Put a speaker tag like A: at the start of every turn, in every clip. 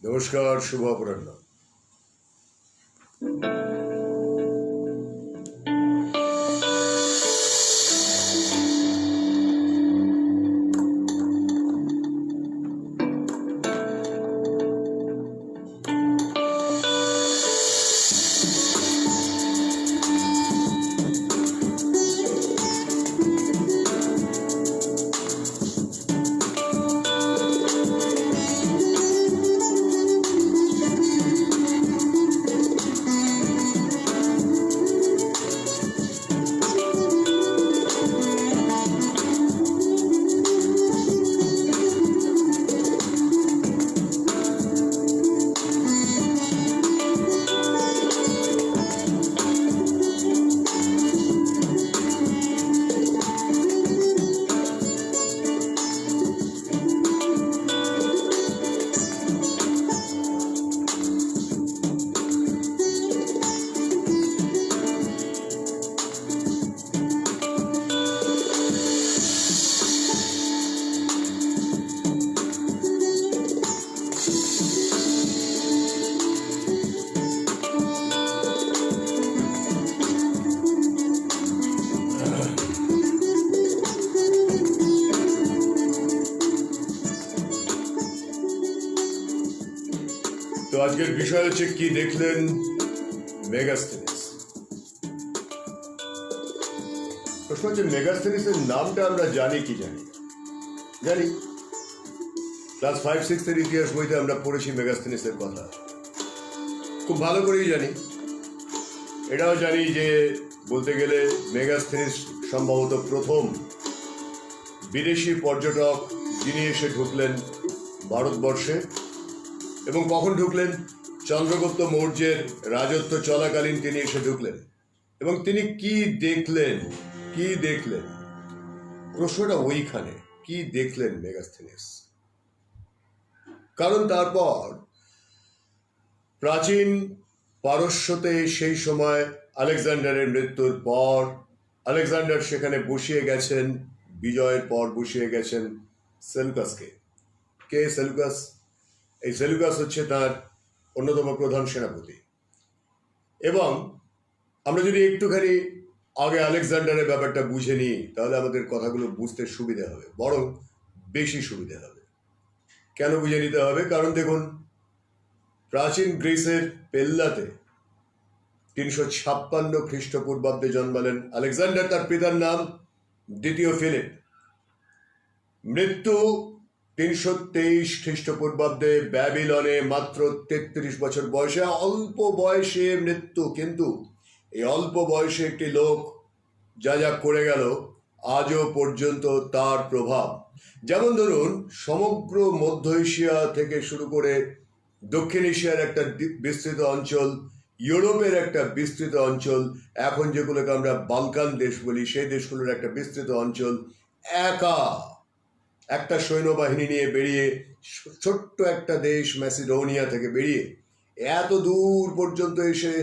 A: নমস্কার, শুভ অপরাহ্ন। তো আজকের বিষয় হচ্ছে কি দেখলেন মেগাস্থেনিস। প্রশ্ন হচ্ছে মেগাস্থেনিসের নামটা আমরা জানি কি জানি জানি ক্লাস 5-6 এর ইতিহাস বইতে আমরা পড়েছি মেগাস্থেনিসের কথা, খুব ভালো করেই জানি। এটাও জানি যে বলতে গেলে মেগাস্থেনিস সম্ভবত প্রথম বিদেশি পর্যটক যিনি এসে ঢুকলেন ভারতবর্ষে, এবং কখন ঢুকলেন? চন্দ্রগুপ্ত মৌর্যের রাজত্ব চলাকালীন তিনি এসে ঢুকলেন। এবং তিনি কি দেখলেন? প্রশ্নটা ওইখানে, কি দেখলেন মেগাস্থেনিস? কারণ তারপর প্রাচীন পারস্যতে সেই সময় আলেকজান্ডারের মৃত্যুর পর আলেকজান্ডার সেখানে বসিয়ে গেছেন, বিজয়ের পর বসিয়ে গেছেন সেলুকাসকে। কে সেলুকাস? এই সেলুকাস হচ্ছে তার অন্যতম প্রধান সেনাপতি। এবং আমরা যদি একটুখানি আগে আলেকজান্ডারের ব্যাপারটা বুঝে নিই, তাহলে আমাদের কথাগুলো বুঝতে সুবিধা হবে, বরং বেশি সুবিধা হবে। কেন বুঝে নিতে হবে? কারণ দেখুন, প্রাচীন গ্রিসের পেল্লাতে 356 খ্রিস্টপূর্বাব্দে জন্মালেন আলেকজান্ডার। তার পিতার নাম দ্বিতীয় ফিলিপ। মৃত্যু 323 খ্রিস্টপূর্বাব্দে ব্যাবিলনে, মাত্র 33 বছর বয়সে। অল্প বয়সে মৃত্যু, কিন্তু এই অল্প বয়সে একটি লোক যা যা করে গেল আজও পর্যন্ত তার প্রভাব, যেমন ধরুন সমগ্র মধ্য এশিয়া থেকে শুরু করে দক্ষিণ এশিয়ার একটা বিস্তৃত অঞ্চল, ইউরোপের একটা বিস্তৃত অঞ্চল, এখন যেগুলোকে আমরা বালকান দেশ বলি, সেই দেশগুলোর একটা বিস্তৃত অঞ্চল, একা একটা সৈন্যবাহিনী নিয়ে বেরিয়ে, ছোট্ট একটা দেশ ম্যাসিডোনিয়া থেকে বেরিয়ে এত দূর পর্যন্ত এসে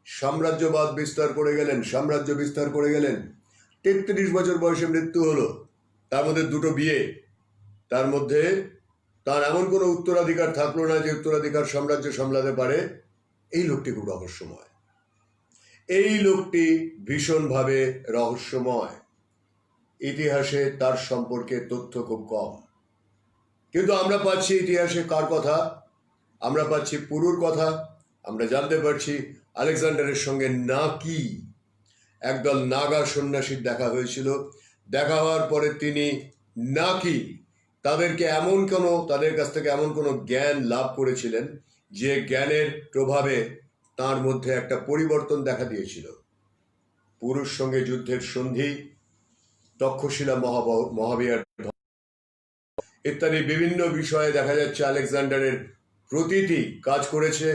A: সাম্রাজ্য বিস্তার করে গেলেন। 33 বছর বয়সে মৃত্যু হলো, তার মধ্যে দুটো বিয়ে, তার মধ্যে তার এমন কোনো উত্তরাধিকার থাকলো না যে উত্তরাধিকার সাম্রাজ্য সামলাতে পারে। এই লোকটি খুব রহস্যময়, এই লোকটি ভীষণভাবে রহস্যময়। ইতিহাসে তার সম্পর্কে তথ্য খুব কম, কিন্তু আমরা পাচ্ছি ইতিহাসে কার কথা? আমরা পাচ্ছি পুরুর কথা। আমরা জানতে পারছি আলেকজান্ডারের সঙ্গে নাকি একদল নাগা সন্ন্যাসীর দেখা হয়েছিল। দেখা হওয়ার পরে তিনি নাকি তাদের কাছ থেকে এমন কোনো জ্ঞান লাভ করেছিলেন যে জ্ঞানের প্রভাবে তার মধ্যে একটা পরিবর্তন দেখা দিয়েছিল। পুরুর সঙ্গে যুদ্ধের সন্ধি, তক্ষশিলা মহাবিহার ইত্যাদি বিভিন্ন বিষয়ে দেখা যাচ্ছে আলেকজান্ডারের প্রতিটি কাজ করেছে।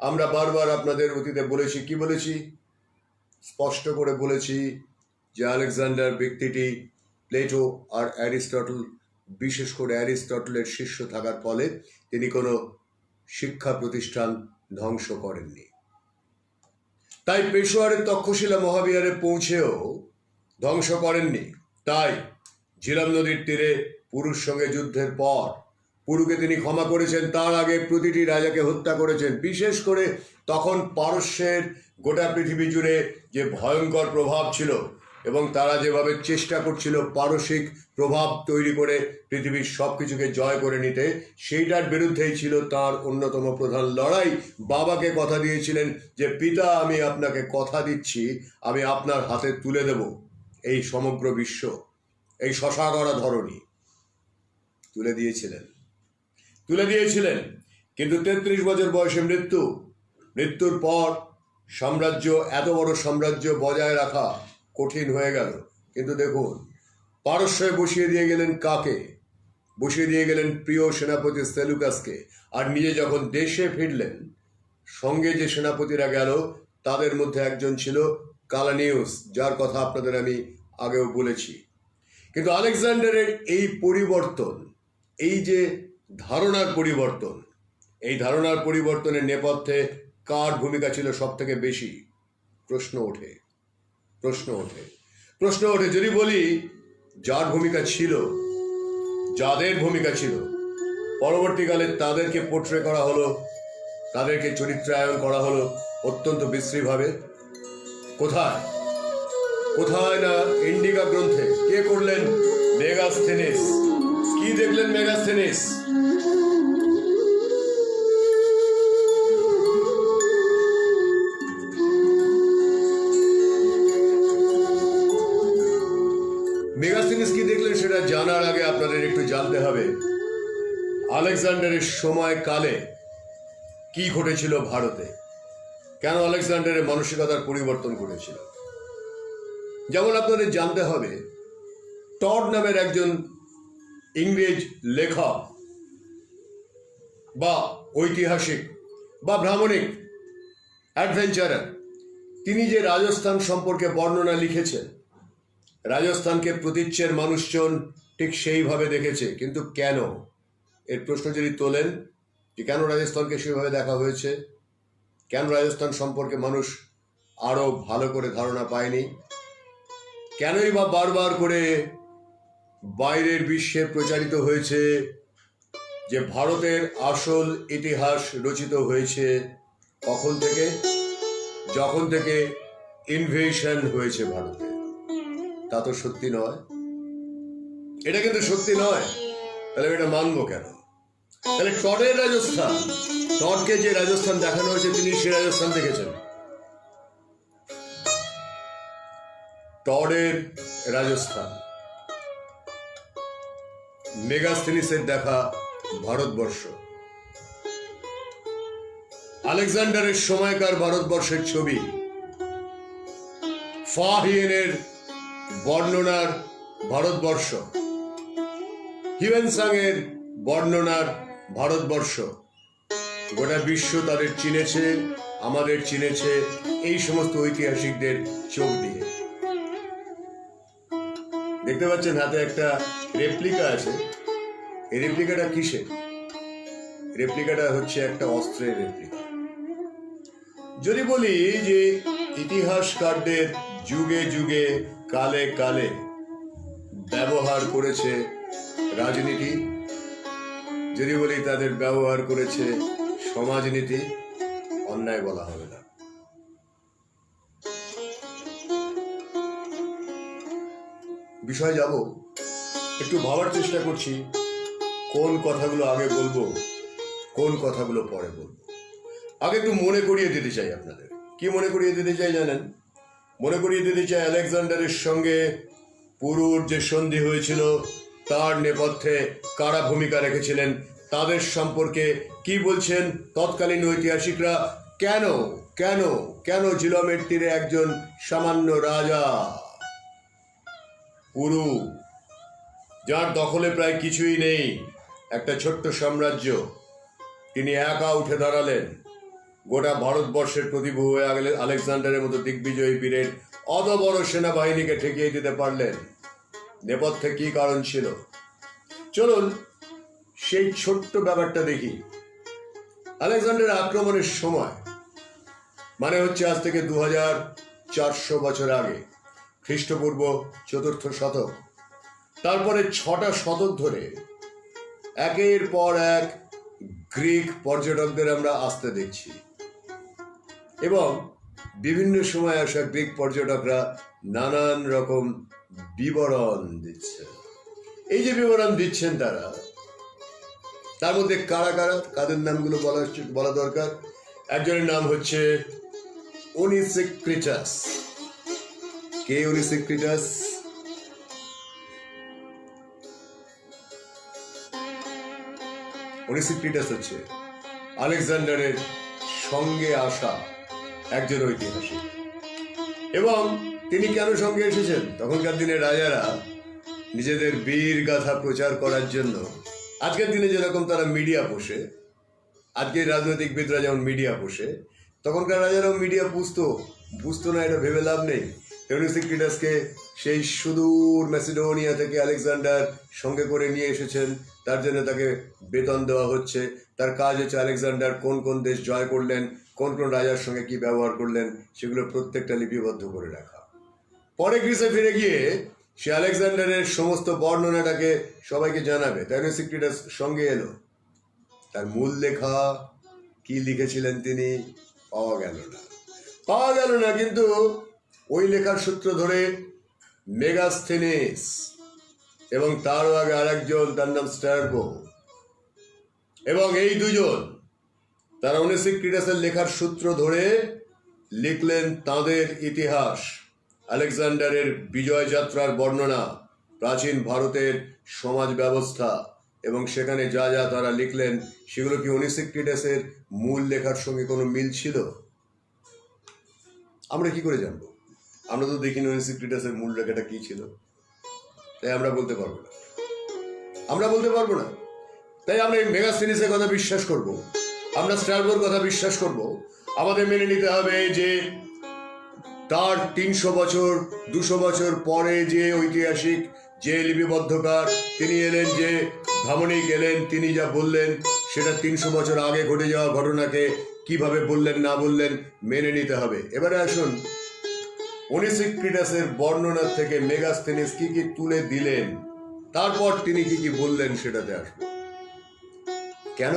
A: আমরা বারবার আপনাদের অতীতে বলেছি, কি বলেছি? স্পষ্ট করে বলেছি যে আলেকজান্ডার ব্যক্তিটি প্লেটো আর অ্যারিস্টটল, বিশেষ করে অ্যারিস্টটলের শিষ্য থাকার ফলে তিনি কোনো শিক্ষা প্রতিষ্ঠান ধ্বংস করেননি। তাই পেশোয়ারের তক্ষশিলা মহাবিহারে পৌঁছেও ধ্বংস করেননি। তাই ঝিলাম নদীর তীরে পুরুর সঙ্গে যুদ্ধের পর পুরুকে তিনি ক্ষমা করেছেন, তার আগে প্রতিটি রাজাকে হত্যা করেছেন। বিশেষ করে তখন পারস্যের গোটা পৃথিবী জুড়ে যে ভয়ঙ্কর প্রভাব ছিল এবং তারা যেভাবে চেষ্টা করছিল পারসিক প্রভাব তৈরি করে পৃথিবীর সব কিছুকে জয় করে নিতে, সেইটার বিরুদ্ধেই ছিল তার অন্যতম প্রধান লড়াই। বাবাকে কথা দিয়েছিলেন যে পিতা, আমি আপনাকে কথা দিচ্ছি, আমি আপনার হাতে তুলে দেব এই সমগ্র বিশ্ব, এই শশাগড়া ধরণী। তুলে দিয়েছিলেন, কিন্তু 33 বছর বয়সে মৃত্যুর পর সাম্রাজ্য, এত বড় সাম্রাজ্য বজায় রাখা কঠিন হয়ে গেল। কিন্তু দেখুন, পারস্যে বসিয়ে দিয়ে গেলেন কাকে? বসিয়ে দিয়ে গেলেন প্রিয় সেনাপতি সেলুকাসকে। আর নিজে যখন দেশে ফিরলেন, সঙ্গে যে সেনাপতিরা গেল তাদের মধ্যে একজন ছিল কালানিউস, যার কথা আপনাদের আমি আগেও বলেছি। কিন্তু আলেকজান্ডারের এই পরিবর্তন, এই যে ধারণার পরিবর্তন, এই ধারণার পরিবর্তনের নেপথ্যে কার ভূমিকা ছিল সব থেকে বেশি? প্রশ্ন ওঠে। যদি বলি যার ভূমিকা ছিল, যাদের ভূমিকা ছিল, পরবর্তীকালে তাদেরকে পোট্রে করা হলো, তাদেরকে চরিত্রায়ন করা হলো অত্যন্ত বিশ্রীভাবে। কোথায় না ইন্ডিকা গ্রন্থে। কে করলেন? মেগাস্থেনিস। কি দেখলেন মেগাস্থেনিস? মেগাস্থেনিস কি দেখলেন সেটা জানার আগে আপনাদের একটু জানতে হবে আলেকজান্ডারের সময়কালে কি ঘটেছিল ভারতে, কেন আলেকজান্ডারের মানসিকতার পরিবর্তন ঘটেছিল। যেমন আপনাদের জানতে হবে, টড নামের একজন ইংরেজ লেখক বা ঐতিহাসিক বা ভ্রামণিক অ্যাডভেঞ্চারার, তিনি যে রাজস্থান সম্পর্কে বর্ণনা লিখেছেন, রাজস্থানকে প্রতীচ্যের মানুষজন ঠিক সেইভাবে দেখেছে। কিন্তু কেন? এর প্রশ্ন যদি তোলেন যে কেন রাজস্থানকে সেভাবে দেখা হয়েছে, কেন রাজস্থান সম্পর্কে মানুষ আরো ভালো করে ধারণা পায়নি, কেনই বা বারবার করে বাইরের বিশ্বে প্রচারিত হয়েছে যে ভারতের আসল ইতিহাস রচিত হয়েছে কখন থেকে? যখন থেকে ইনভেশন হয়েছে ভারতে। তা তো সত্যি নয়, এটা কিন্তু সত্যি নয়। তাহলে এটা মানবো কেন? তাহলে টডের রাজস্থান, টডকে যে রাজস্থান দেখানো হয়েছে তিনি সে রাজস্থান দেখেছেন। টডের রাজস্থান, মেগাস্থেনিসের দেখা ভারতবর্ষ, আলেকজান্ডারের সময়কার ভারতবর্ষের ছবি, ফাহিয়েনের বর্ণনার ভারতবর্ষ, হিউয়েনসাং এর বর্ণনার ভারতবর্ষ। গোটা বিশ্ব তাদের চিনেছে, আমাদের চিনেছে এই সমস্ত ঐতিহাসিকদের চোখ দিয়ে। দেখতে পাচ্ছেন হাতে একটা রেপ্লিকা আছে। এই রেপ্লিকাটা কিসের? রেপ্লিকাটা হচ্ছে একটা অস্ত্রের রেপ্লিকা। যদি বলি যে ইতিহাসকারদের যুগে যুগে কালে কালে ব্যবহার করেছে রাজনীতি, যদি বলি তাদের ব্যবহার করেছে সমাজনীতি, অন্যায় বলা হবে না। বিষয় যাব, একটু ভাবার চেষ্টা করছি কোন কথাগুলো আগে বলবো, কোন কথাগুলো পরে বলবো। আগে একটু মনে করিয়ে দিতে চাই আপনাদের। কি মনে করিয়ে দিতে চাই জানেন? মনে করিয়ে দিতে চাই আলেকজান্ডারের সঙ্গে পুরুর যে সন্ধি হয়েছিল তার নেপথ্যে কারা ভূমিকা রেখেছিলেন, তাদের সম্পর্কে কি বলছেন তৎকালীন ঐতিহাসিকরা। কেন কেন কেন ঝিলমের তীরে একজন সামান্য রাজা, পুরু, যার দখলে প্রায় কিছুই নেই, একটা ছোট্ট সাম্রাজ্য, তিনি একা উঠে দাঁড়ালেন, গোটা ভারতবর্ষের প্রতিভূ হয়ে আলেকজান্ডারের মতো দিগ্বিজয়ী বীরের অত বড় সেনাবাহিনীকে ঠেকিয়ে দিতে পারলেন। নেপথ্যে কি কারণ ছিল? চলুন সেই ছোট্ট ব্যাপারটা দেখি। আলেকজান্ডারের আক্রমণের সময়, মানে হচ্ছে আজ থেকে 2400 বছর আগে, খ্রিস্টপূর্ব 4th শতক, তারপরে 6টা শতক ধরে একের পর এক গ্রিক পর্যটকদের আমরা আসতে দেখছি এবং বিভিন্ন সময় আসা গ্রিক পর্যটকরা নানান রকম বিবরণ দিচ্ছেন। এই যে বিবরণ দিচ্ছেন তার মধ্যে কারা কারা, কাদের নামগুলো বলা দরকার। একজনের নাম হচ্ছে ওনিসিক্রিটাস। কে ওনিসিক্রিটাস? ওনিসিক্রিটাস হচ্ছে আলেকজান্ডারের সঙ্গে আসা একজন ঐতিহাসিক। এবং তিনি কেন সঙ্গে এসেছেন? তখনকার দিনে রাজারা নিজেদের বীর গাথা প্রচার করার জন্য, আজকের দিনে যেরকম তারা মিডিয়া পোষে, আজকের রাজনৈতিকবিদরা যেমন মিডিয়া পোষে, তখনকার রাজারাও মিডিয়া বুঝতো না, এটা ভেবে লাভ নেই। ওনিসিক্রিটাসকে সেই সুদূর ম্যাসিডোনিয়া থেকে আলেকজান্ডার সঙ্গে করে নিয়ে এসেছেন, তার জন্য তাকে বেতন দেওয়া হচ্ছে। তার কাজ হচ্ছে আলেকজান্ডার কোন কোন দেশ জয় করলেন, কোন কোন রাজার সঙ্গে কি ব্যবহার করলেন, সেগুলো প্রত্যেকটা লিপিবদ্ধ করে রাখা। পরে গ্রিসে ফিরে গিয়ে সে আলেকজান্ডারের সমস্ত বর্ণনাটাকে সবাইকে জানাবে। তাই ওনিসিক্রিটাস সঙ্গে এলো। তার মূল লেখা কি লিখেছিলেন তিনি পাওয়া গেল না, কিন্তু ওই লেখার সূত্র ধরে মেগাস্থেনিস এবং তারও আগে আরেকজন, তার নাম স্ট্র্যাবো, এবং এই দুজন তারা ওনিসিক্রিটাসের লেখার সূত্র ধরে লিখলেন তাদের ইতিহাস, আলেকজান্ডারের বিজয় যাত্রার বর্ণনা, প্রাচীন ভারতের সমাজ ব্যবস্থা, এবং সেখানে যা যা তারা লিখলেন সেগুলো কি ওনিসিক্রিটাসের মূল লেখার সঙ্গে কোনো মিল ছিল? আমরা কি করে জানবো? আমরা তো দেখিনি ওনিসিক্রিটাসের মূল লেখাটা কি ছিল। তাই আমরা বলতে পারবো না। তাই আমরা এই মেগাস্থেনিসের কথা বিশ্বাস করব, আমরা স্ট্র্যাবোর কথা বিশ্বাস করব। আমাদের মেনে নিতে হবে যে তার 300 বছর 200 বছর পরে যে ঐতিহাসিক, যে লিপিবদ্ধকার তিনি এলেন, যে ভামনিক এলেন, তিনি যা বললেন সেটা 300 বছর আগে ঘটে যাওয়া ঘটনাকে কিভাবে বললেন না বললেন মেনে নিতে হবে। এবারে আসুন ওনিসিক্রিটাসের বর্ণনা থেকে মেগাস্থেনিস কি কি তুলে দিলেন, তারপর তিনি কি কি বললেন সেটাতে আসবো। কেন?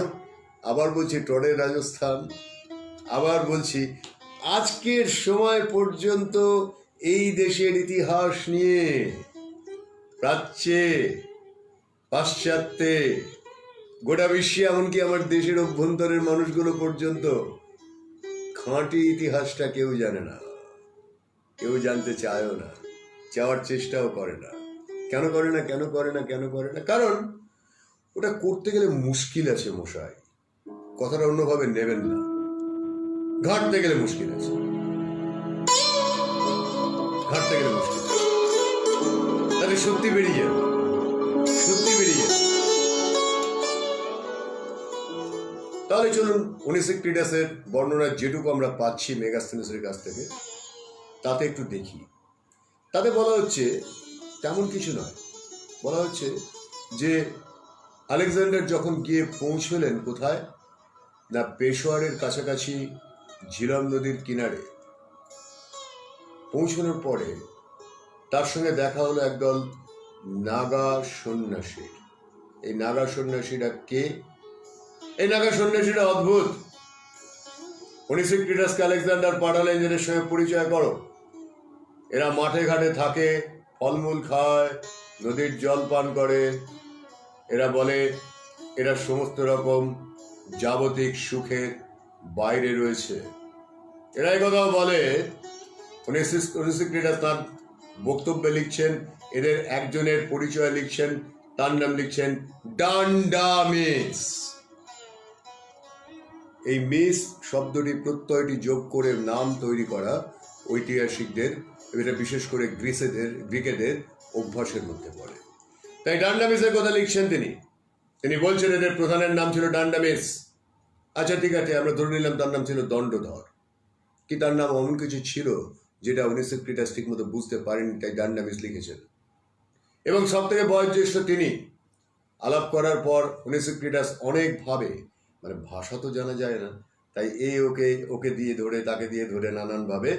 A: আবার বলছি টরের রাজস্থান, আবার বলছি আজকের সময় পর্যন্ত এই দেশের ইতিহাস নিয়ে প্রাচ্যে, পাশ্চাত্যে, গোটা বিশ্বে, এমনকি আমার দেশের অভ্যন্তরের মানুষগুলো পর্যন্ত খাঁটি ইতিহাসটা কেউ জানে না, কেউ জানতে চায়ও না, চাওয়ার চেষ্টাও করে না। কেন করে না? কারণ ওটা করতে গেলে মুশকিল আছে মশাই, কথাটা অন্যভাবে নেবেন না। ঘাঁটতে গেলে মুশকিল আছে, তাহলে সত্যি বেরিয়ে যাবে। তাহলে চলুন ওনিসিক্রিটাসের বর্ণনা যেটুকু আমরা পাচ্ছি মেগাস্থেনিসের কাছ থেকে তাতে একটু দেখি। তাতে বলা হচ্ছে তেমন কিছু নয়, বলা হচ্ছে যে আলেকজান্ডার যখন গিয়ে পৌঁছলেন কোথায় না, পেশোয়ারের কাছাকাছি ঝিলম নদীর কিনারে পৌঁছানোর পরে তার সঙ্গে দেখা হলো একদল নাগা সন্ন্যাসীর। এই নাগা সন্ন্যাসীরা কে? এই নাগা সন্ন্যাসীরা অদ্ভুত। ওনিসিক্রিটাসকে আলেকজান্ডার পাঠালেন এদের সঙ্গে পরিচয় করো। এরা মাঠে ঘাটে থাকে, ফলমূল খায়, নদীর জল পান করে। এরা বলে এরা সমস্ত রকম জাগতিক সুখের বাইরে রয়েছে। এরা এই কথাও বলে। ওনিসিক্রিটাস তার বক্তব্যে লিখছেন, এদের একজনের পরিচয় লিখছেন, তার নাম লিখছেন ডান্ডামিস। এই মিস শব্দটি, প্রত্যয়টি যোগ করে নাম তৈরি করা ঐতিহাসিকদের, এটা বিশেষ করে গ্রিকেদের অভ্যাসের মধ্যে পড়ে। তাই ডান্ডামিসের কথা লিখছেন তিনি বলছেন এদের প্রধানের নাম ছিল ডান্ডামিস। আচ্ছা ঠিক আছে, আমরা ধরে নিলাম তার নাম ছিল দণ্ডধর, কি তার নাম এমন কিছু ছিল যেটা ওনিসিক্রিটাস ঠিক মতো বুঝতে পারেনি, তাই ডান্ডামিস লিখেছেন। এবং সব থেকে বয়োজ্যেষ্ঠ তিনি। আলাপ করার পর ওনিসিক্রিটাস অনেকভাবে, মানে ভাষা তো জানা যায় না, তাই ওকে দিয়ে ধরে, তাকে দিয়ে ধরে নানানভাবে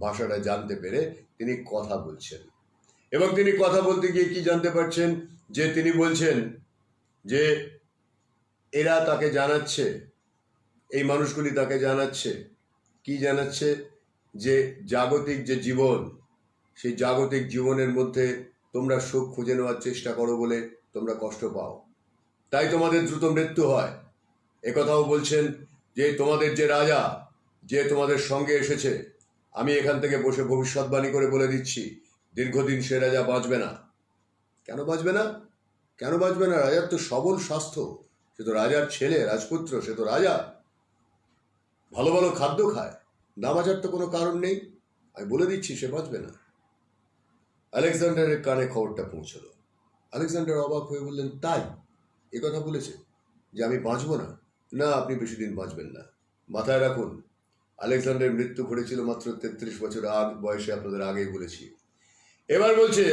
A: ভাষাটা জানতে পেরে তিনি কথা বলছেন। এবং তিনি কথা বলতে গিয়ে কি জানতে পারছেন, যে তিনি বলছেন যে এরা তাকে জানাচ্ছে, এই মানুষগুলি তাকে জানাচ্ছে, কি জানাচ্ছে? যে জাগতিক যে জীবন, সেই জাগতিক জীবনের মধ্যে তোমরা সুখ খুঁজে নেওয়ার চেষ্টা করো বলে তোমরা কষ্ট পাও, তাই তোমাদের দ্রুত মৃত্যু হয়। একথাও বলছেন যে তোমাদের যে রাজা, যে তোমাদের সঙ্গে এসেছে, আমি এখান থেকে বসে ভবিষ্যৎবাণী করে বলে দিচ্ছি, দীর্ঘদিন সে রাজা বাঁচবে না। কেন বাঁচবে না? কেন বাঁচবে না? রাজার তো সবল স্বাস্থ্য, সে তো রাজার ছেলে, রাজপুত্র, সে তো রাজা, ভালো ভালো খাদ্য খায়, না বাঁচার তো কোনো কারণ নেই। আমি বলে দিচ্ছি সে বাঁচবে না। আলেকজান্ডারের কানে খবরটা পৌঁছলো। আলেকজান্ডার অবাক হয়ে বললেন, তাই এ কথা বলেছে যে আমি বাঁচবো না? না, আপনি বেশি দিন বাঁচবেন না। মাথায় রাখুন, আলেকজান্ডারের মৃত্যু ঘটেছিল মাত্র 33 বছর বয়সে, আপনাদের আগেই বলেছি। এবার বলছে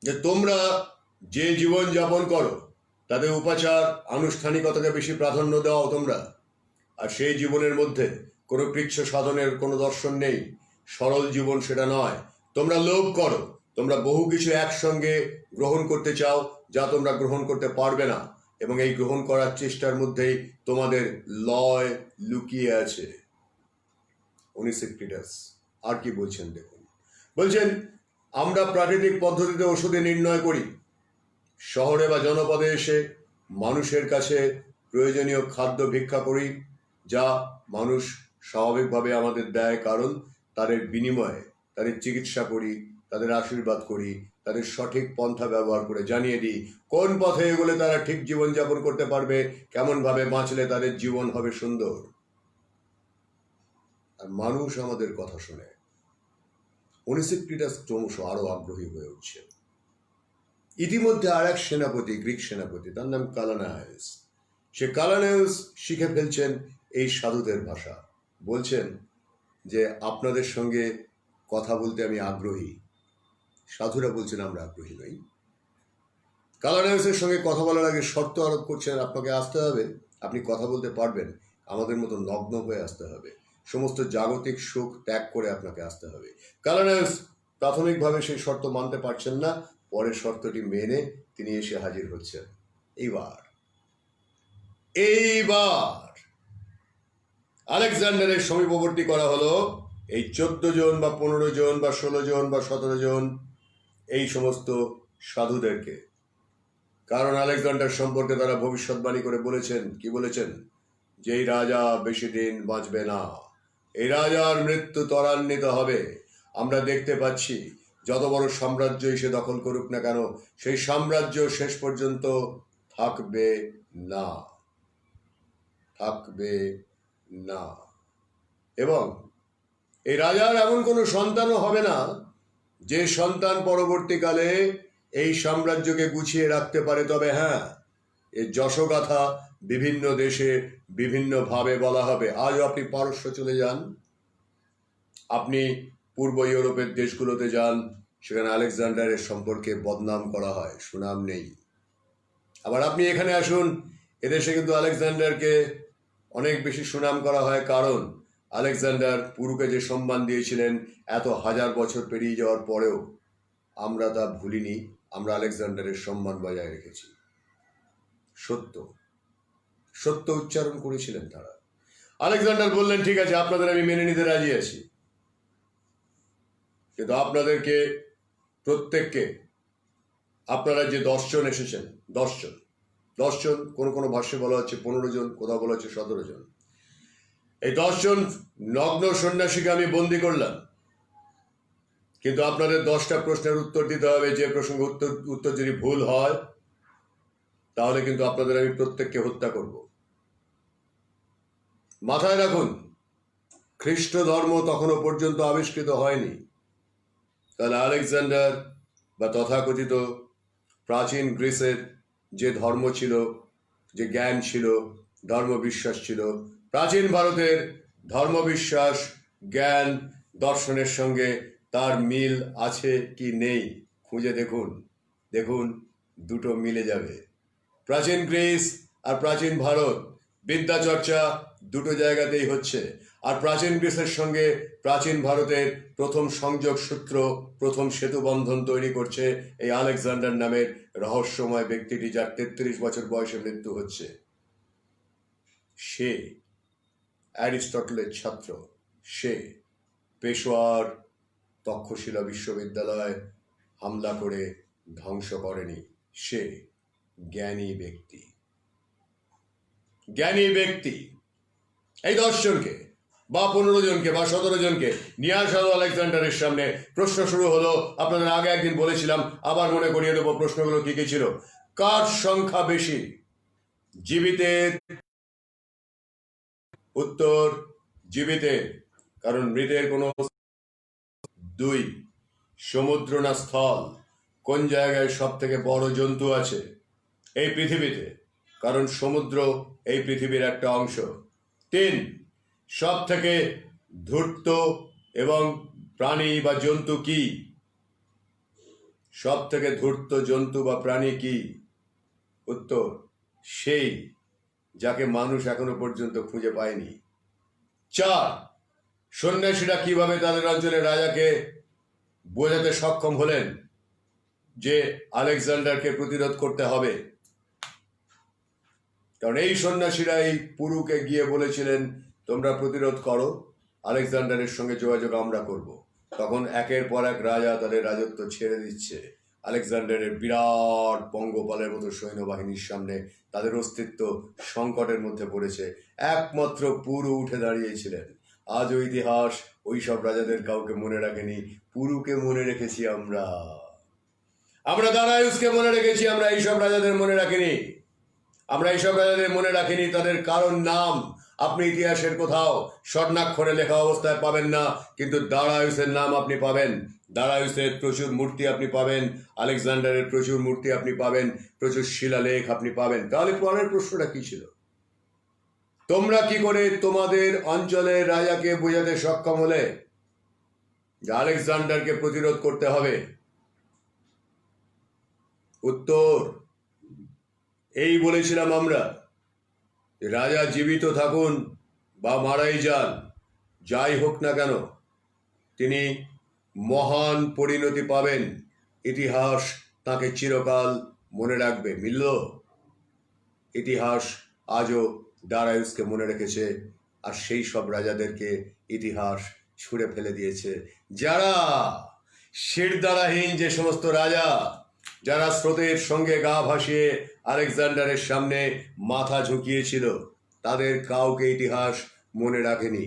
A: যে তোমরা যে জীবন যাপন করো তাতে উপাচার আনুষ্ঠানিকতাকে বেশি প্রাধান্য দাও তোমরা, আর সেই জীবনের মধ্যে কোনো কৃচ্ছ সাধনের কোনো দর্শন নেই, সরল জীবন সেটা নয়। তোমরা লোভ করো, তোমরা বহু কিছু একসঙ্গে গ্রহণ করতে চাও যা তোমরা গ্রহণ করতে পারবে না, এবং এই গ্রহণ করার চেষ্টার মধ্যেই তোমাদের লয় লুকিয়ে আছে। উনিসেক্টিটাস আর কি বলছেন দেখুন। বলছেন, আমরা প্রাকৃতিক পদ্ধতিতে ওষুধে নির্ণয় করি, শহরে বা জনপদে এসে মানুষের কাছে প্রয়োজনীয় খাদ্য ভিক্ষা করি, যা মানুষ স্বাভাবিকভাবে আমাদের দেয়, কারণ তাদের বিনিময়ে তাদের চিকিৎসা করি, তাদের আশীর্বাদ করি, তাদের সঠিক পন্থা ব্যবহার করে জানিয়ে দিই কোন পথে এগোলে তারা ঠিক জীবনযাপন করতে পারবে, কেমনভাবে বাঁচলে তাদের জীবন হবে সুন্দর। আর মানুষ আমাদের কথা শুনে। উনিসেক্টিটাস ক্রমশ আরো আগ্রহী হয়ে উঠছে। ইতিমধ্যে আর এক সেনাপতি, গ্রিক সেনাপতি, তার নাম কালানায়াস, সে কালানায়াস শিখে ফেলছেন এই সাধুদের ভাষা। বলছেন যে আপনাদের সঙ্গে কথা বলতে আমি আগ্রহী। সাধুরা বলছেন আমরা আগ্রহী নই। কালানায়াসের সঙ্গে কথা বলার আগে শর্ত আরোপ করছেন, আপনাকে আসতে হবে, আপনি কথা বলতে পারবেন, আমাদের মতো নগ্ন হয়ে আসতে হবে, সমস্ত জাগতিক সুখ ত্যাগ করে আপনাকে আসতে হবে। কালানায়াস প্রাথমিকভাবে সেই শর্ত মানতে পারছেন না, পরের শর্তটি মেনে তিনি এসে হাজির হচ্ছেন। এইবার আলেকজান্ডারের সমীপবর্তী করা হলো এই 14 জন বা 15 জন বা 16 জন বা 17 জন এই সমস্ত সাধুদেরকে। কারণ আলেকজান্ডার সম্পর্কে তারা ভবিষ্যৎবাণী করে বলেছেন, কি বলেছেন? যে এই রাজা বেশি দিন বাঁচবে না, এই রাজার মৃত্যু ত্বরান্বিত হবে। আমরা দেখতে পাচ্ছি যত বড় সাম্রাজ্যই সে দখল করুক না কেন, সেই সাম্রাজ্য শেষ পর্যন্ত থাকবে না, থাকবে না। এবং এই রাজার এমন কোনো সন্তানও হবে না যে সন্তান পরবর্তীকালে এই সাম্রাজ্যকে গুছিয়ে রাখতে পারে। তবে হ্যাঁ, এর যশগাথা বিভিন্ন দেশে বিভিন্নভাবে বলা হবে। আজও আপনি পারস্য চলে যান, আপনি পূর্ব ইউরোপের দেশগুলোতে যান, সেখানে আলেকজান্ডারের সম্পর্কে বদনাম করা হয়, সুনাম নেই। আবার আপনি এখানে আসুন, এদেশে কিন্তু আলেকজান্ডারকে অনেক বেশি সুনাম করা হয়, কারণ আলেকজান্ডার পুরুকে যে সম্মান দিয়েছিলেন এত হাজার বছর পেরিয়ে যাওয়ার পরেও আমরা তা ভুলিনি, আমরা আলেকজান্ডারের সম্মান বজায় রেখেছি। সত্য সত্য উচ্চারণ করেছিলেন তারা। আলেকজান্ডার বললেন, ঠিক আছে, আপনাদের আমি মেনে নিতে রাজি আছি, কিন্তু আপনাদেরকে প্রত্যেককে, আপনারা যে 10 জন এসেছেন, 10 জন, কোনো কোনো ভাষ্যে বলা হচ্ছে 15 জন, কোথাও বলা হচ্ছে 17 জন, এই 10 জন নগ্ন সন্ন্যাসীকে আমি বন্দি করলাম, কিন্তু আপনাদের 10টা প্রশ্নের উত্তর দিতে হবে। যে প্রসঙ্গে উত্তর যদি ভুল হয় তাহলে কিন্তু আপনাদের আমি প্রত্যেককে হত্যা করব। মাথায় রাখুন, খ্রিস্ট ধর্ম তখনও পর্যন্ত আবিষ্কৃত হয়নি। তাহলে আলেকজান্ডার বা তথাকথিত প্রাচীন গ্রিসের যে ধর্ম ছিল, যে জ্ঞান ছিল, ধর্মবিশ্বাস ছিল, প্রাচীন ভারতের ধর্মবিশ্বাস, জ্ঞান, দর্শনের সঙ্গে তার মিল আছে কি নেই খুঁজে দেখুন, দেখুন দুটো মিলে যাবে। প্রাচীন গ্রিস আর প্রাচীন ভারত, বিদ্যা চর্চা দুটো জায়গাতেই হচ্ছে। আর প্রাচীন গ্রিসের সঙ্গে প্রাচীন ভারতের প্রথম সংযোগ সূত্র, প্রথম সেতু বন্ধন তৈরি করছে এই আলেকজান্ডার নামের রহস্যময় ব্যক্তিটি, যার 33 বছর বয়সে মৃত্যু হচ্ছে। সে অ্যারিস্টটলের ছাত্র, সে পেশোয়ার তক্ষশিলা বিশ্ববিদ্যালয় হামলা করে ধ্বংস করেনি, সে জ্ঞানী ব্যক্তি। জ্ঞানী ব্যক্তি এই 10 জনকে বা 15 জনকে বা 17 জনকে নিয়ে আসা হলো আলেকজান্ডারের সামনে। প্রশ্ন শুরু হলো, আপনাদের আগে একদিন বলেছিলাম, আবার মনে করিয়ে দেবো প্রশ্নগুলো কি কি ছিল। কার সংখ্যা বেশি জীবিতের? উত্তর জীবিতের, কারণ মৃতের কোনো। 2, সমুদ্র না স্থল? কোন জায়গায় সব থেকে বড় জন্তু আছে এই পৃথিবীতে? কারণ সমুদ্র এই পৃথিবীর একটা অংশ। 3, সব থেকে ধূর্ত এবং প্রাণী বা জন্তু কি? সব থেকে ধূর্ত জন্তু বা প্রাণী কি? উত্তর সেই যাকে মানুষ এখনো পর্যন্ত খুঁজে পায়নি। 4, সন্ন্যাসীরা কিভাবে তাদের অঞ্চলের রাজাকে বোঝাতে সক্ষম হলেন যে আলেকজান্ডারকে প্রতিরোধ করতে হবে? কারণ এই সন্ন্যাসীরা এই পুরুকে গিয়ে বলেছিলেন, তোমরা প্রতিরোধ করো, আলেকজান্ডারের সঙ্গে যোগাযোগ আমরা করব। তখন একের পর এক রাজা তাদের রাজত্ব ছেড়ে দিচ্ছে। আলেকজান্ডারের বিরাট পঙ্গপালের মতো সৈন্যবাহিনীর সামনে তাদের অস্তিত্ব সংকটের মধ্যে পড়েছে। একমাত্র পুরু উঠে দাঁড়িয়েছিলেন। আজও ইতিহাস ওই সব রাজাদের কাউকে মনে রাখেনি, পুরুকে মনে রেখেছি আমরা। আমরা দারায়ুসকে মনে রেখেছি, আমরা এইসব রাজাদের মনে রাখিনি। আমরা এইসব রাজাদের মনে রাখিনি, তাদের কারণ নাম আপনি ইতিহাসের কোথাও স্বর্ণাক্ষরে লেখা অবস্থায় পাবেন না, কিন্তু দারায়ুসের নাম আপনি পাবেন। দারায়ুসের প্রচুর মূর্তি আপনি পাবেন, আলেকজান্ডারের প্রচুর মূর্তি আপনি পাবেন, প্রচুর শিলালেখ আপনি পাবেন। তাহলে পরের প্রশ্নটা কি ছিল? তোমরা কি করে তোমাদের অঞ্চলের রাজাকে বোঝাতে সক্ষম হলে যে আলেকজান্ডারকে প্রতিরোধ করতে হবে? উত্তর এই বলেছিলাম আমরা, রাজা জীবিত থাকুন বা মারাই যান, যাই হোক না কেন তিনি মহান পরিণতি পাবেন। ইতিহাস তাকে চিরকাল মনে রাখবে। মিলল? ইতিহাস আজও দারায়ুসকে মনে রেখেছে, আর সেই সব রাজাদেরকে ইতিহাস ছুঁড়ে ফেলে দিয়েছে। যারা শিরদাঁড়াহীন, যে সমস্ত রাজা যারা স্রোতের সঙ্গে গা ভাসিয়ে আলেকজান্ডারের সামনে মাথা ঝুঁকিয়েছিল, তাদের কাউকে ইতিহাস মনে রাখেনি।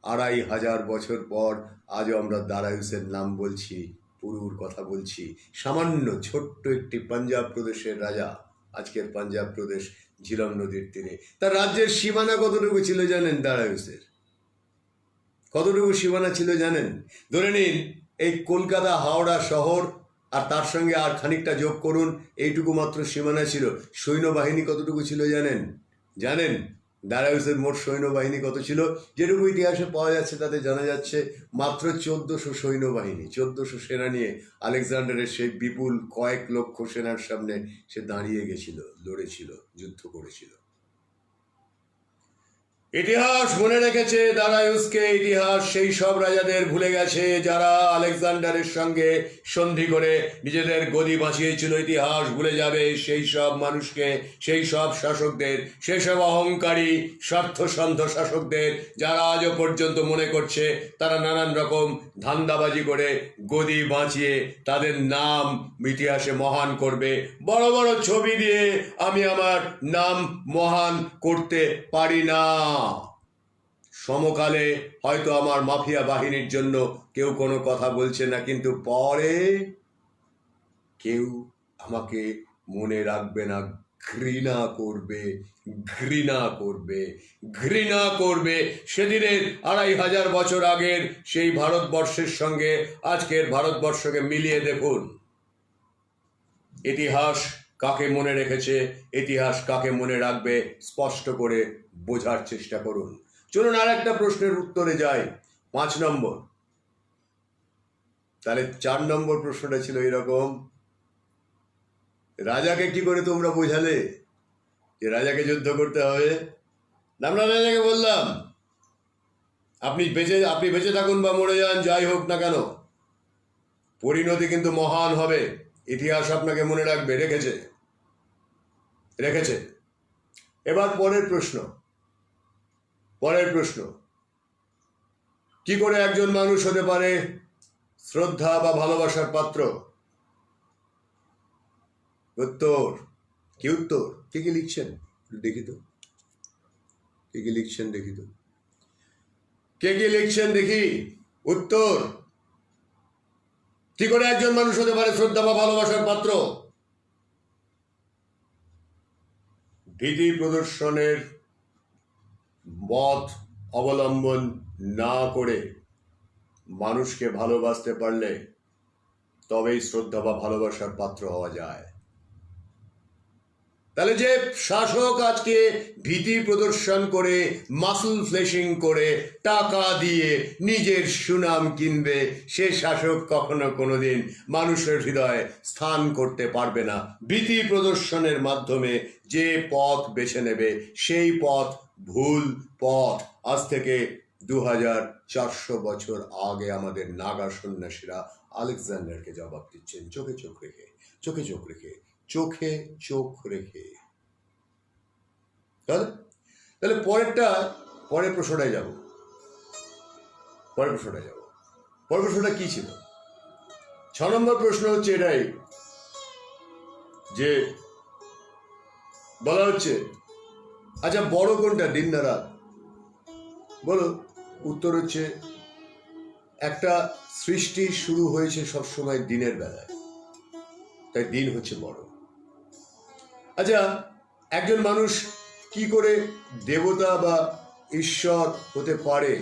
A: 2500 বছর পর আজও আমরা দারায়ুসের নাম বলছি, পুরুর কথা বলছি। সামান্য ছোট্ট একটি পাঞ্জাব প্রদেশের রাজা, আজকের পাঞ্জাব প্রদেশ ঝিলম নদীর তীরে। তার রাজ্যের সীমানা কতটুকু ছিল জানেন? দারায়ুসের কতটুকু সীমানা ছিল জানেন? ধরে নিন এই কলকাতা হাওড়া শহর, আর তার সঙ্গে আর খানিকটা যোগ করুন, এইটুকু মাত্র সীমানা ছিল। সৈন্যবাহিনী কতটুকু ছিল জানেন? জানেন দারায়ুসের মোট সৈন্যবাহিনী কত ছিল? যেটুকু ইতিহাসে পাওয়া যাচ্ছে তাতে জানা যাচ্ছে মাত্র 1400 সৈন্যবাহিনী। 1400 সেনা নিয়ে আলেকজান্ডারের সেই বিপুল কয়েক লক্ষ সেনার সামনে সে দাঁড়িয়ে গেছিল, লড়েছিল, যুদ্ধ করেছিল। ইতিহাস মনে রেখেছে দারায়ুসকে। ইতিহাস সেই সব রাজাদের ভুলে গেছে যারা আলেকজান্ডারের সঙ্গে সন্ধি করে নিজেদের গদি বাঁচিয়েছিল। ইতিহাস ভুলে যাবে সেই সব মানুষকে, সেই সব শাসকদের, সেই সব অহংকারী স্বার্থসন্ধ শাসকদের, যারা আজও পর্যন্ত মনে করছে তারা নানান রকম ধান্দাবাজি করে গদি বাঁচিয়ে তাদের নাম ইতিহাসে মহান করবে। বড় বড় ছবি দিয়ে আমি আমার নাম মহান করতে পারি না। সমকালে হয়তো আমার মাফিয়া বাহিনীর জন্য কেউ কোনো কথা বলছে না, কিন্তু পরে কেউ আমাকে মনে রাখবে না, ঘৃণা করবে, ঘৃণা করবে, ঘৃণা করবে। সেদিনের 2500 বছর আগের সেই ভারতবর্ষের সঙ্গে আজকের ভারতবর্ষকে মিলিয়ে দেখুন। ইতিহাস কাকে মনে রেখেছে, ইতিহাস কাকে মনে রাখবে, স্পষ্ট করে বোঝার চেষ্টা করুন। চলুন আর একটা প্রশ্নের উত্তরে যাই, 5 নম্বর। তাহলে 4 নম্বর প্রশ্নটা ছিল এরকম, রাজাকে কি করে তোমরা বোঝালে যে রাজাকে যুদ্ধ করতে হবে? আমরা রাজাকে বললাম, আপনি বেঁচে থাকুন বা মরে যান, যাই হোক না কেন পরিণতি কিন্তু মহান হবে। ইতিহাস আপনাকে মনে রাখবে, রেখেছে। এবার পরের প্রশ্ন, পরের প্রশ্ন, কি করে একজন মানুষ হতে পারে শ্রদ্ধা বা ভালোবাসার পাত্র? উত্তর, কি উত্তর? কে কি লিখছেন দেখি তো, কে কি লিখছেন দেখি তো, কে কি লিখছেন দেখি। উত্তর, কি করে একজন মানুষ হতে পারে শ্রদ্ধা বা ভালোবাসার পাত্র? ভীতি প্রদর্শনের পথ অবলম্বন না করে মানুষকে ভালোবাসতে পারলে তবেই শ্রদ্ধা বা ভালোবাসার পাত্র হওয়া যায়। তাহলে যে শাসক আজকে ভীতি প্রদর্শন করে, মাসল ফ্লেশিং করে, টাকা দিয়ে নিজের সুনাম কিনবে, সে শাসক কখনো কোনোদিন মানুষের হৃদয়ে স্থান করতে পারবে না। ভীতি প্রদর্শনের মাধ্যমে যে পথ বেছে নেবে সেই পথ ভুল পথ। আজ থেকে 2400 বছর আগে আমাদের নাগা সন্ন্যাসীরা আলেকজান্ডারকে জবাব দিচ্ছেন চোখে চোখ রেখে, চোখে চোখ রেখে, চোখে চোখ রেখে। তাহলে পরের প্রশ্নটায় যাব। পরের প্রশ্নটা কি ছিল? 6 নম্বর প্রশ্ন হচ্ছে এটাই যে বলা হচ্ছে, আচ্ছা বড় কোনটা, দিন না রাত? বলো। উত্তর হচ্ছে, একটা সৃষ্টি শুরু হয়েছে সবসময় দিনের বেলায়, তাই দিন হচ্ছে বড়। আচ্ছা, একজন মানুষ কি করে দেবতা বা ঈশ্বর হতে পারে?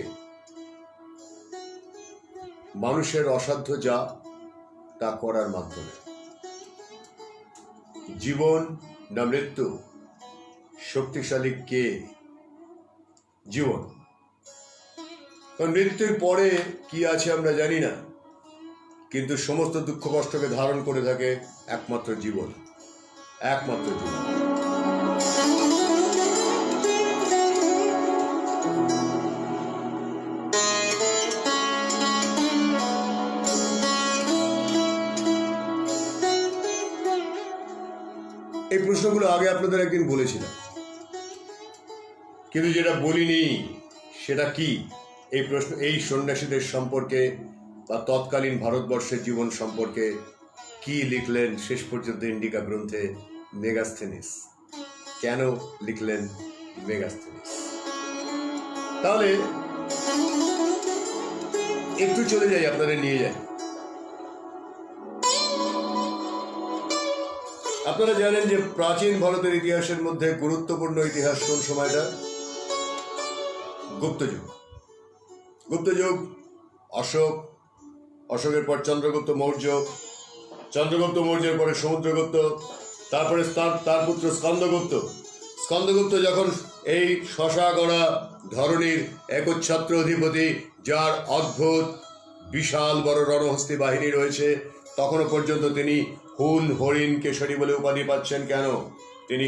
A: মানুষের অসাধ্য যা তা করার মাধ্যমে। জীবন না মৃত্যু, শক্তিশালী কে? জীবন। মৃত্যুর পরে কি আছে আমরা জানি না, কিন্তু সমস্ত দুঃখ কষ্টকে ধারণ করে থাকে একমাত্র জীবন, একমাত্র জীবন। এই প্রশ্নগুলো আগে আপনাদের একদিন বলেছিলাম, কিন্তু যেটা বলিনি সেটা কি? এই প্রশ্ন এই সন্ন্যাসীদের সম্পর্কে বা তৎকালীন ভারতবর্ষের জীবন সম্পর্কে কি লিখলেন শেষ পর্যন্ত ইন্ডিকা গ্রন্থে মেগাস্থেনিস? কেন লিখলেন মেগাস্থেনিস? তাহলে একটু চলে যাই, আপনাদের নিয়ে যাই। আপনারা জানেন যে প্রাচীন ভারতের ইতিহাসের মধ্যে গুরুত্বপূর্ণ ইতিহাস কোন সময়টা? গুপ্তযুগ। গুপ্তযুগ, অশোকের পর চন্দ্রগুপ্ত মৌর্য, চন্দ্রগুপ্ত মৌর্যের পরে সমুদ্রগুপ্ত, তারপরে তার পুত্র স্কন্দগুপ্ত যখন এই শশা গড়া ধরনীর একচ্ছত্র অধিপতি, যার অদ্ভুত বিশাল বড় রণহস্তি বাহিনী রয়েছে, তখনও পর্যন্ত তিনি হুন হরিণ কেশরী বলে উপাধি পাচ্ছেন। কেন? তিনি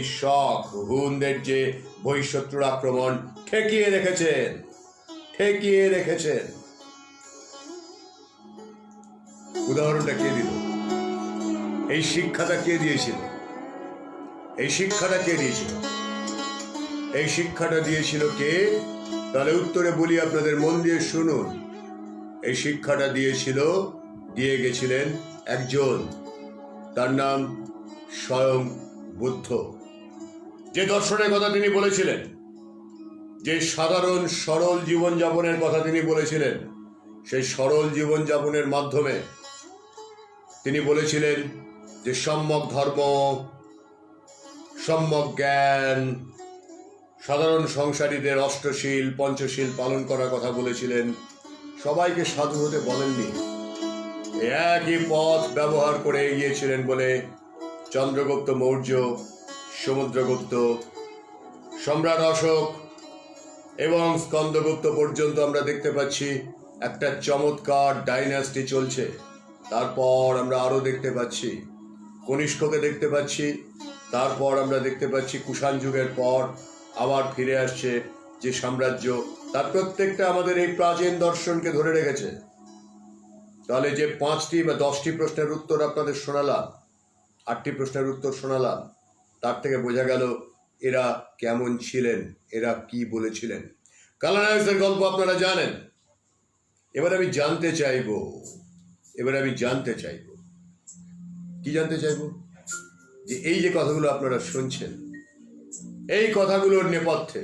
A: হুনদের যে বহিঃশত্রুর আক্রমণ ঠেকিয়ে রেখেছেন। উদাহরণটা কে দিল? এই শিক্ষাটা কে দিয়েছিল? এই শিক্ষাটা দিয়েছিল কে? তাহলে উত্তরে বলি, আপনাদের মন দিয়ে শুনুন। এই শিক্ষাটা দিয়ে গেছিলেন একজন, তার নাম স্বয়ং বুদ্ধ। যে দর্শনের কথা তিনি বলেছিলেন, যে সাধারণ সরল জীবনযাপনের কথা তিনি বলেছিলেন, সেই সরল জীবনযাপনের মাধ্যমে তিনি বলেছিলেন যে সম্যক ধর্ম, সম্যক জ্ঞান, সাধারণ সংসারীদের অষ্টশীল পঞ্চশীল পালন করার কথা বলেছিলেন। সবাইকে সাধু হতে বলেননি। একই পথ ব্যবহার করে এগিয়েছিলেন বলে চন্দ্রগুপ্ত মৌর্য, সমুদ্রগুপ্ত, সম্রাট অশোক এবং স্কন্দগুপ্ত পর্যন্ত আমরা দেখতে পাচ্ছি একটা চমৎকার ডাইনাস্টি চলছে। তারপর আমরা আরো দেখতে পাচ্ছি কনিষ্ককে দেখতে পাচ্ছি, তারপর আমরা দেখতে পাচ্ছি কুষাণ যুগের পর আবার ফিরে আসছে যে সাম্রাজ্য, তার প্রত্যেকটা আমাদের এই প্রাচীন দর্শনকে ধরে রেখেছে। তাহলে যে 5টি বা 10টি প্রশ্নের উত্তর আপনাদের শোনালাম, 8টি প্রশ্নের উত্তর শোনালাম, তার থেকে বোঝা গেল এরা কেমন ছিলেন, এরা কি বলেছিলেন। কালানায়ুসের গল্প আপনারা জানেন। এবার আমি জানতে চাইবো কি জানতে চাইবো, যে এই যে কথাগুলো আপনারা শুনছেন, এই কথাগুলোর নেপথ্যে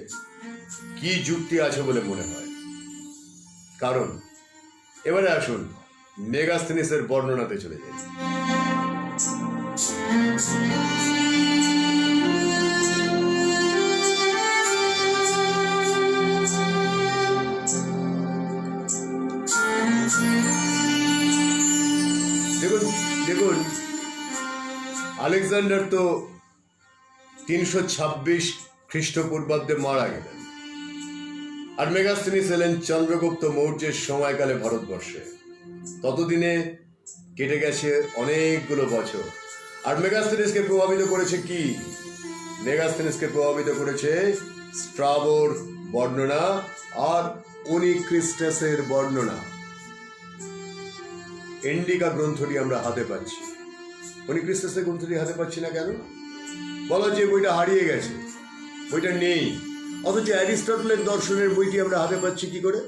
A: কি যুক্তি আছে বলে মনে হয়। কারণ এবারে আসুন মেগাস্থেনিসের বর্ণনাতে চলে যাই। দেখুন আলেকজান্ডার তো 326 খ্রিস্টপূর্বাব্দে মারা গেলেন, আর মেগাস্থেনিস এলেন চন্দ্রগুপ্ত মৌর্যের সময়কালে ভারতবর্ষে। ততদিনে কেটে গেছে অনেকগুলো বছর। আর মেগাস্থেনিসকে প্রভাবিত করেছে কি? মেগাস্থেনিসকে প্রভাবিত করেছে স্ট্রাবোর বর্ণনা আর ওনিক্রিস্টাসের বর্ণনা। ইন্ডিকা গ্রন্থটি আমরা হাতে পাচ্ছি, ওনিক্রিস্টাসের গ্রন্থটি হাতে পাচ্ছি না কেন? বলা যে বইটা হারিয়ে গেছে, বইটা নেই। অথচ অ্যারিস্টটলের দর্শনের বইটি আমরা হাতে পাচ্ছি কি করে?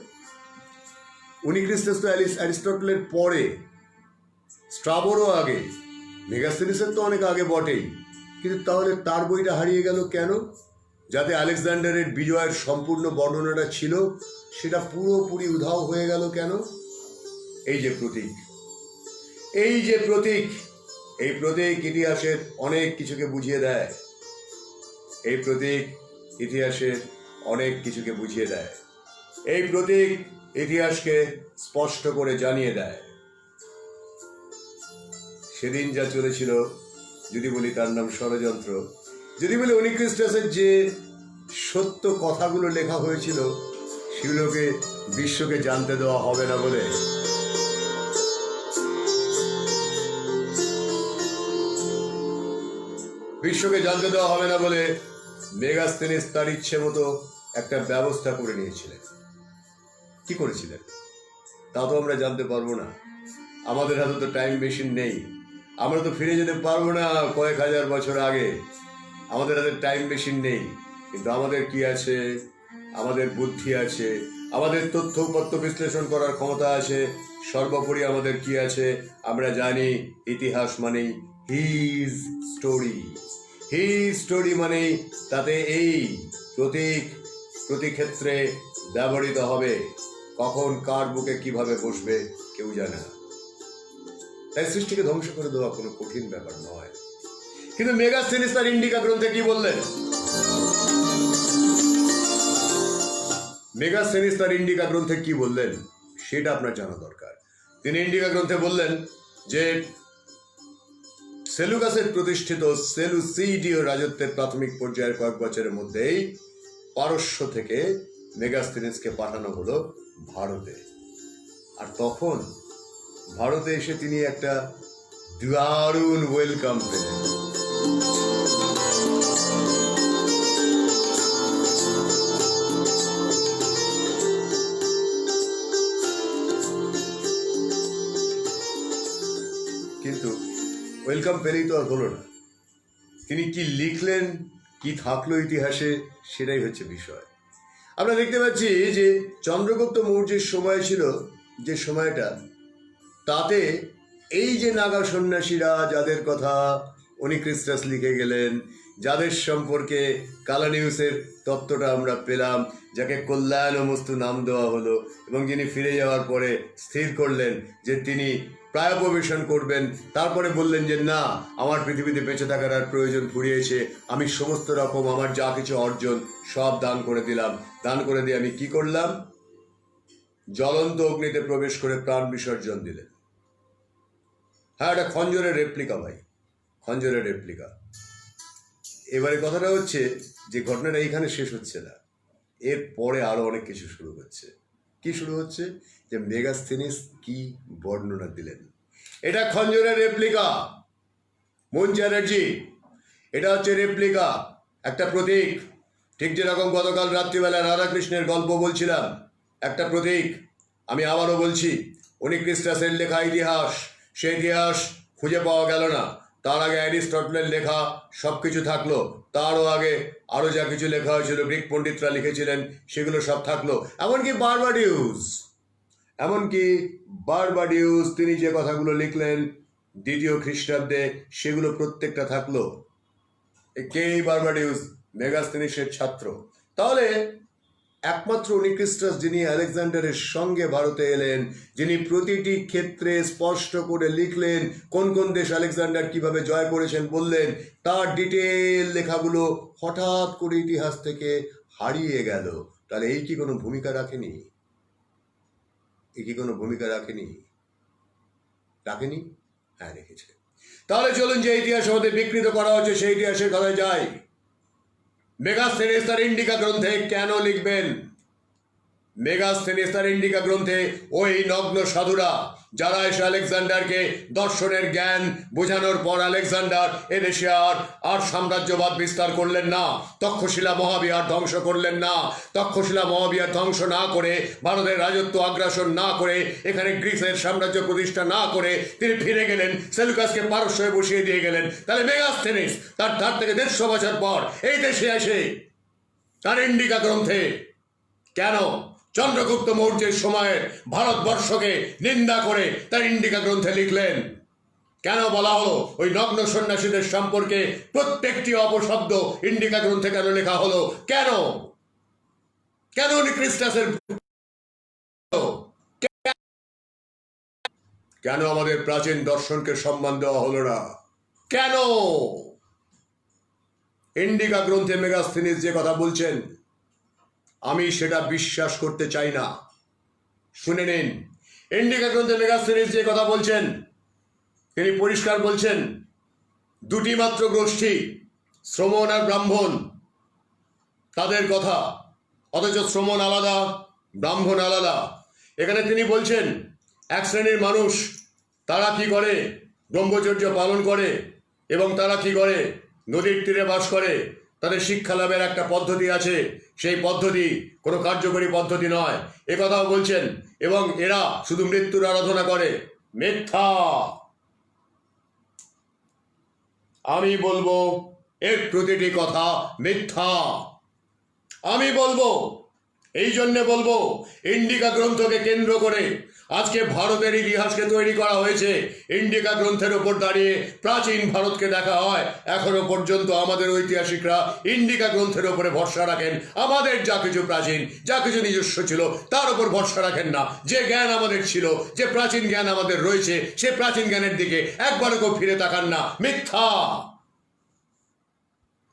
A: ওনিক্রিস্টাস তো অ্যারিস্টটলের পরে, স্ট্রাবোরও আগে, মেগাস্থেনিসের তো অনেক আগে বটেই, কিন্তু তাহলে তার বইটা হারিয়ে গেল কেন? যাতে আলেকজান্ডারের বিজয়ের সম্পূর্ণ বর্ণনাটা ছিল, সেটা পুরোপুরি উধাও হয়ে গেল কেন? এই যে প্রতীক, এই প্রতীক ইতিহাসের অনেক কিছুকে বুঝিয়ে দেয়। এই প্রতীক ইতিহাসের অনেক কিছুকে বুঝিয়ে দেয়। এই প্রতীক ইতিহাসকে স্পষ্ট করে জানিয়ে দেয়। সেদিন যা চলেছিল, যদি বলি তার নাম ষড়যন্ত্র, যদি বলি ওনিক্রিস্টাসের যে সত্য কথাগুলো লেখা হয়েছিল সেগুলোকে বিশ্বকে জানতে দেওয়া হবে না বলে মেগাস্থেনিস তার ইচ্ছে মতো একটা ব্যবস্থা করে নিয়েছিলেন। কি করেছিলেন তা তো আমরা জানতে পারবো না, আমাদের হাতে তো টাইম মেশিন নেই, আমরা তো ফিরে যেতে পারবো না কয়েক হাজার বছর আগে, আমাদের হাতে টাইম মেশিন নেই। কিন্তু আমাদের কি আছে? আমাদের বুদ্ধি আছে, আমাদের তথ্য উপাত্ত বিশ্লেষণ করার ক্ষমতা আছে, সর্বোপরি আমাদের কি আছে? আমরা জানি ইতিহাস মানেই হিজ স্টোরি, মানে তাতে এই প্রতীক প্রতি ক্ষেত্রে ব্যবহৃত হবে। কখন কার বুকে কিভাবে বসবে কেউ জানে না। তাই সৃষ্টিকে ধ্বংস করে দেওয়া কোনো কঠিন ব্যাপার নয়। কিন্তু মেগাস্থেনিস তার ইন্ডিকা গ্রন্থে কি বললেন? সেটা আপনার জানা দরকার। তিনি ইন্ডিকা গ্রন্থে বললেন যে সেলুকাসের প্রতিষ্ঠিত সেলুসিডীয় রাজত্বের প্রাথমিক পর্যায়ের কয়েক বছরের মধ্যেই পারস্য থেকে মেগাস্থেনিসকে পাঠানো হলো ভারতে। আর তখন ভারতে এসে তিনি একটা দারুণ ওয়েলকাম পেলেন। কিন্তু ওয়েলকাম পেলেই তো আর হলো না। তিনি কি লিখলেন, কি থাকলো ইতিহাসে, সেটাই হচ্ছে বিষয়। আমরা দেখতে পাচ্ছি যে চন্দ্রগুপ্ত মৌর্যের সময় ছিল, যে সময়টা, তাতে এই যে নাগা সন্ন্যাসীরা যাদের কথা ওনিক্রিস্টাস লিখে গেলেন, যাদের সম্পর্কে কালানিউসের তত্ত্বটা আমরা পেলাম, যাকে কল্যাণমস্তু নাম দেওয়া হলো, এবং যিনি ফিরে যাওয়ার পরে স্থির করলেন যে তিনি প্রায়োপবেশন করবেন, তারপরে বললেন যে না, আমার পৃথিবীতে বেঁচে থাকার আর প্রয়োজন ফুরিয়েছে, আমি সমস্ত রকম আমার যা কিছু অর্জন সব দান করে দিলাম। দান করে দিয়ে আমি কি করলাম? জ্বলন্ত অগ্নিতে প্রবেশ করে প্রাণ বিসর্জন দিলেন। হ্যাঁ, এটা খঞ্জরের রেপ্লিকা ভাই, খঞ্জরের রেপ্লিকা। এবারে কথাটা হচ্ছে যে ঘটনাটা এইখানে শেষ হচ্ছে না, এর পরে আরো অনেক কিছু শুরু হচ্ছে। কি শুরু হচ্ছে? যে মেগাস্থেনিস কি বর্ণনা দিলেন। এটা খঞ্জরের রেপ্লিকা, মন চ্যাটার্জি, এটা হচ্ছে রেপ্লিকা, একটা প্রতীক। ঠিক যেরকম গতকাল রাত্রিবেলা রাধাকৃষ্ণের গল্প বলছিলাম, একটা প্রতীক। আমি আবারও বলছি, ওনিক্রিস্টাসের লেখা ইতিহাস, সেই ইতিহাস খুঁজে পাওয়া গেল না। তার আগে অ্যারিস্টটলের লেখা সবকিছু থাকলো, তারও আগে আরো যা কিছু লেখা হয়েছিল গ্রিক পণ্ডিতরা লিখেছিলেন সেগুলো সব থাকলো। এমনকি বারবাডিউস তিনি যে কথাগুলো লিখলেন দ্বিতীয় খ্রিস্টাব্দে সেগুলো প্রত্যেকটা থাকলো। কে এই বারবাডিউস? মেগাস্থেনিসের ছাত্র। তাহলে একমাত্র উনি খ্রিস্টাস যিনি আলেকজান্ডারের সঙ্গে ভারতে এলেন, যিনি প্রতিটি ক্ষেত্রে স্পষ্ট করে লিখলেন কোন কোন দেশ আলেকজান্ডার কিভাবে জয় করেছেন বললেন, তার ডিটেল লেখাগুলো হঠাৎ করে ইতিহাস থেকে হারিয়ে গেল। তাহলে এই কি কোনো ভূমিকা রাখেনি? রাখেনি? হ্যাঁ, রেখেছে। তাহলে চলুন যে ইতিহাস আমাদের বিকৃত করা হচ্ছে সেই ইতিহাসের কথায় যাই। মেগাস্থেনিস তার ইন্ডিকা গ্রন্থে কেন লিখবেন? মেগাস্থেনিস তার ইন্ডিকা গ্রন্থে ওই নগ্ন সাধুরা যারা এসে আলেকজান্ডারকে দর্শনের জ্ঞান বোঝানোর পর আলেকজান্ডার এদেশে আর সাম্রাজ্যবাদ বিস্তার করলেন না, তক্ষশিলা মহাবিহার ধ্বংস করলেন না, তক্ষশিলা মহাবিহার ধ্বংস না করে, ভারতের রাজত্ব আগ্রাসন না করে, এখানে গ্রিসের সাম্রাজ্য প্রতিষ্ঠা না করে তিনি ফিরে গেলেন, সেলুকাসকে পারস্যে বসিয়ে দিয়ে গেলেন। তাহলে মেগাস্থেনিস তার ধার থেকে 150 বছর পর এই দেশে এসে তার ইন্ডিকা গ্রন্থে কেন চন্দ্রগুপ্ত মৌর্যের সময়ের ভারতবর্ষকে নিন্দা করে তার ইন্ডিকা গ্রন্থে লিখলেন? কেন বলা হলো ওই নগ্ন সন্ন্যাসীদের সম্পর্কে প্রত্যেকটি অপশব্দ ইন্ডিকা গ্রন্থে কেন লেখা হলো? কেন উনি খ্রিস্টাসের, কেন আমাদের প্রাচীন দর্শনকে সম্মান দেওয়া হলো না? কেন? ইন্ডিকা গ্রন্থে মেগাস্থেনিস যে কথা বলছেন আমি সেটা বিশ্বাস করতে চাই না। শুনে নিন, ইন্ডিকা গ্রন্থে মেগাস্থেনিস যে কথা বলছেন তিনি পরিষ্কার বলছেন দুটি মাত্র গোষ্ঠী, শ্রমণ আর ব্রাহ্মণ, তাদের কথা, অথচ শ্রমণ আলাদা, ব্রাহ্মণ আলাদা। এখানে তিনি বলছেন এক শ্রেণীর মানুষ তারা কি করে, ব্রহ্মচর্য পালন করে এবং তারা কি করে, নদীর তীরে বাস করে। তাদের শিক্ষা লাভের একটা পদ্ধতি আছে, সেই পদ্ধতি কোনো কার্যকরী পদ্ধতি নয়, এ কথাও বলছেন। এবং এরা শুধু মৃত্যুর আরাধনা করে। মিথ্যা। আমি বলবো এর প্রতিটি কথা মিথ্যা। আমি বলবো, এই জন্যে বলবো, ইন্ডিকা গ্রন্থকে কেন্দ্র করে আজকে ভারতের ইতিহাসকে তৈরি করা হয়েছে। ইন্ডিকা গ্রন্থের উপর দাঁড়িয়ে প্রাচীন ভারতকে দেখা হয়। এখনো পর্যন্ত আমাদের ঐতিহাসিকরা ইন্ডিকা গ্রন্থের উপরে ভরসা রাখেন। আমাদের যা কিছু প্রাচীন, যা কিছু নিজস্ব ছিল তার উপর ভরসা রাখেন না। যে জ্ঞান আমাদের ছিল, যে প্রাচীন জ্ঞান আমাদের রয়েছে, সে প্রাচীন জ্ঞানের দিকে একবারও কেউ ফিরে তাকান না। মিথ্যা,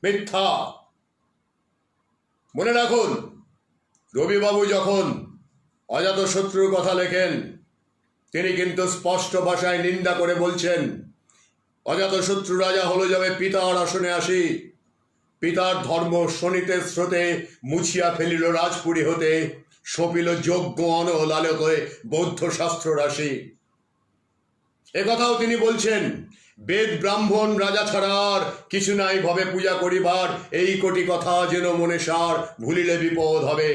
A: মিথ্যা। মনে রাখুন, রবিবাবু যখন অজাতশত্রুর কথা লেখেন তিনি কিন্তু স্পষ্ট ভাষায় নিন্দা করে বলছেন অজাতশত্রু রাজা হলো যাবে পিতার আসনে আসি, পিতার ধর্ম শোনিতে স্রোতে মুছিয়া ফেলিল রাজপুরী হতে, সপিল যজ্ঞ অনল আলোকে বৌদ্ধ শাস্ত্র রাশি। একথাও তিনি বলছেন বেদ ব্রাহ্মণ রাজা ছাড়ার কিছু নাই ভবে পূজা করিবার, এই কোটি কথা যেন মনে সার ভুলিলে বিপদ হবে।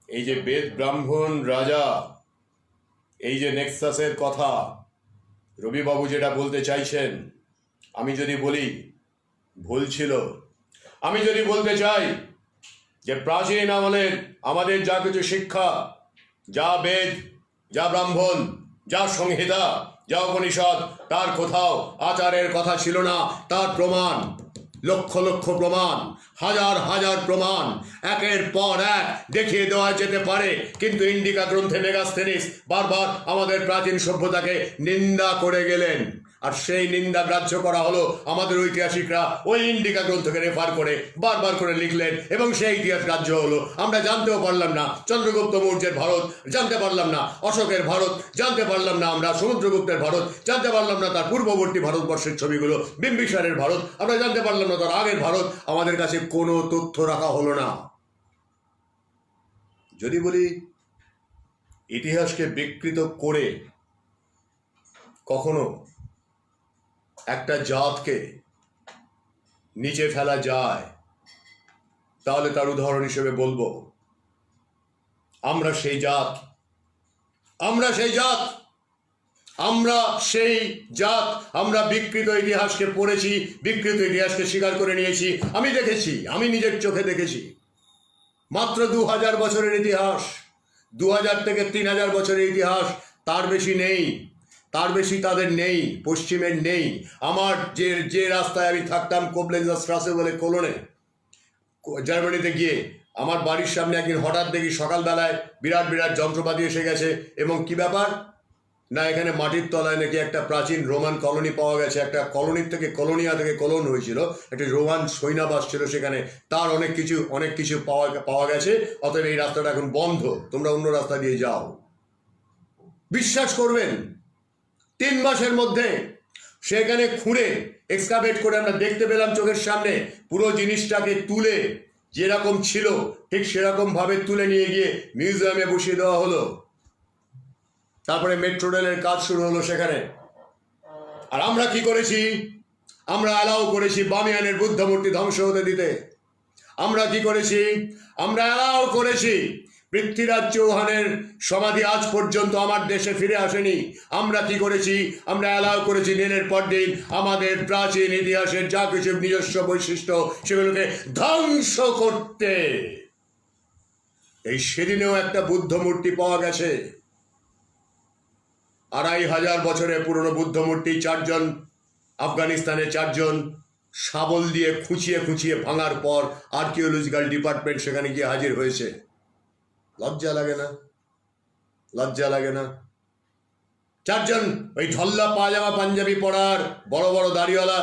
A: এই যে বেদ ব্রাহ্মণ রাজা, এই যে নেক্সাসের কথা রবিবাবু যেটা বলতে চাইছেন, আমি যদি বলি ভুল ছিল, আমি যদি বলতে চাই যে প্রাচীন আমলের আমাদের যা কিছু শিক্ষা, যা বেদ, যা ব্রাহ্মণ, যা সংহিতা, যা উপনিষদ, তার কোথাও আচারের কথা ছিল না। তার প্রমাণ লক্ষ লক্ষ প্রমাণ, হাজার হাজার প্রমাণ একের পর এক দেখিয়ে দেওয়া যেতে পারে। কিন্তু ইন্ডিকা গ্রন্থে মেগাস্থেনিস বারবার আমাদের প্রাচীন সভ্যতাকে নিন্দা করে গেলেন, আর সেই নিন্দা গ্রাহ্য করা হলো। আমাদের ঐতিহাসিকরা ওই ইন্ডিকা গ্রন্থকে রেফার করে বারবার করে লিখলেন এবং সেই ইতিহাস গ্রাহ্য হলো। আমরা জানতেও পারলাম না চন্দ্রগুপ্ত মৌর্যের ভারত, জানতে পারলাম না অশোকের ভারত, জানতে পারলাম না আমরা সমুদ্রগুপ্তের ভারত, জানতে পারলাম না তার পূর্ববর্তী ভারতবর্ষের ছবিগুলো, বিম্বিসারের ভারত, আমরা জানতে পারলাম না তার আগের ভারত। আমাদের কাছে কোনো তথ্য রাখা হলো না। যদি বলি ইতিহাসকে বিকৃত করে কখনো একটা জাতকে নিচে ফেলা যায়, তাহলে তার উদাহরণ হিসেবে বলবো আমরা সেই জাত আমরা সেই জাত, আমরা বিকৃত ইতিহাসকে পড়েছি, বিকৃত ইতিহাসকে স্বীকার করে নিয়েছি। আমি দেখেছি, আমি নিজের চোখে দেখেছি। মাত্র 2000 বছরের ইতিহাস, 2000 থেকে 3000 বছরের ইতিহাস, তার বেশি নেই, তার বেশি তাদের নেই, পশ্চিমের নেই। আমার যে রাস্তায় আমি থাকতাম, কোবলেন্জার স্ট্রাসে বলে কোলনে, জার্মানিতে গিয়ে আমার বাড়ির সামনে একদিন হঠাৎ দেখি সকালবেলায় বিরাট বিরাট যন্ত্রপাতি এসে গেছে। এবং কি ব্যাপার না, এখানে মাটির তলায় নাকি একটা প্রাচীন রোমান কলোনি পাওয়া গেছে। একটা কলোনির থেকে, কলোনিয়া থেকে কলোন হয়েছিল, একটি রোমান সৈন্যাবাস ছিল সেখানে, তার অনেক কিছু পাওয়া গেছে। অতএব এই রাস্তাটা এখন বন্ধ, তোমরা অন্য রাস্তা দিয়ে যাও। বিশ্বাস করবেন, 3 মাসের মধ্যে সেখানে খুঁড়ে এক্সকাভেট করে আমরা দেখতে পেলাম চোখের সামনে, পুরো জিনিসটাকে তুলে যেরকম ছিল ঠিক সেরকম ভাবে তুলে নিয়ে গিয়ে মিউজিয়ামে বসিয়ে দেওয়া হলো। তারপরে মেট্রো রেলের কাজ শুরু হলো সেখানে। আর আমরা কি করেছি? আমরা অ্যালাউ করেছি বামিয়ানের বুদ্ধ মূর্তি ধ্বংস হতে দিতে। আমরা কি করেছি? আমরা অ্যালাউ করেছি পৃথ্বীরাজ চৌহানের সমাধি আজ পর্যন্ত আমার দেশে ফিরে আসেনি। আমরা কি করেছি? আমরা অ্যালাউ করেছি দিনের পর দিন আমাদের প্রাচীন ইতিহাসের যা কিছু নিজস্ব বৈশিষ্ট্য সেগুলোকে ধ্বংস করতে। এই সেদিনেও একটা বুদ্ধ মূর্তি পাওয়া গেছে, 2500 বছরের পুরনো বুদ্ধ মূর্তি। 4 জন আফগানিস্তানে 4 জন শাবল দিয়ে খুঁচিয়ে খুঁচিয়ে ভাঙার পর আর্কিওলজিক্যাল ডিপার্টমেন্ট সেখানে গিয়ে হাজির হয়েছে। লজ্জা লাগে না? লজ্জা লাগে না? 4 জন ওই ঢল্লা পাজামা পাঞ্জাবি পরার বড় বড় দাড়িওয়ালা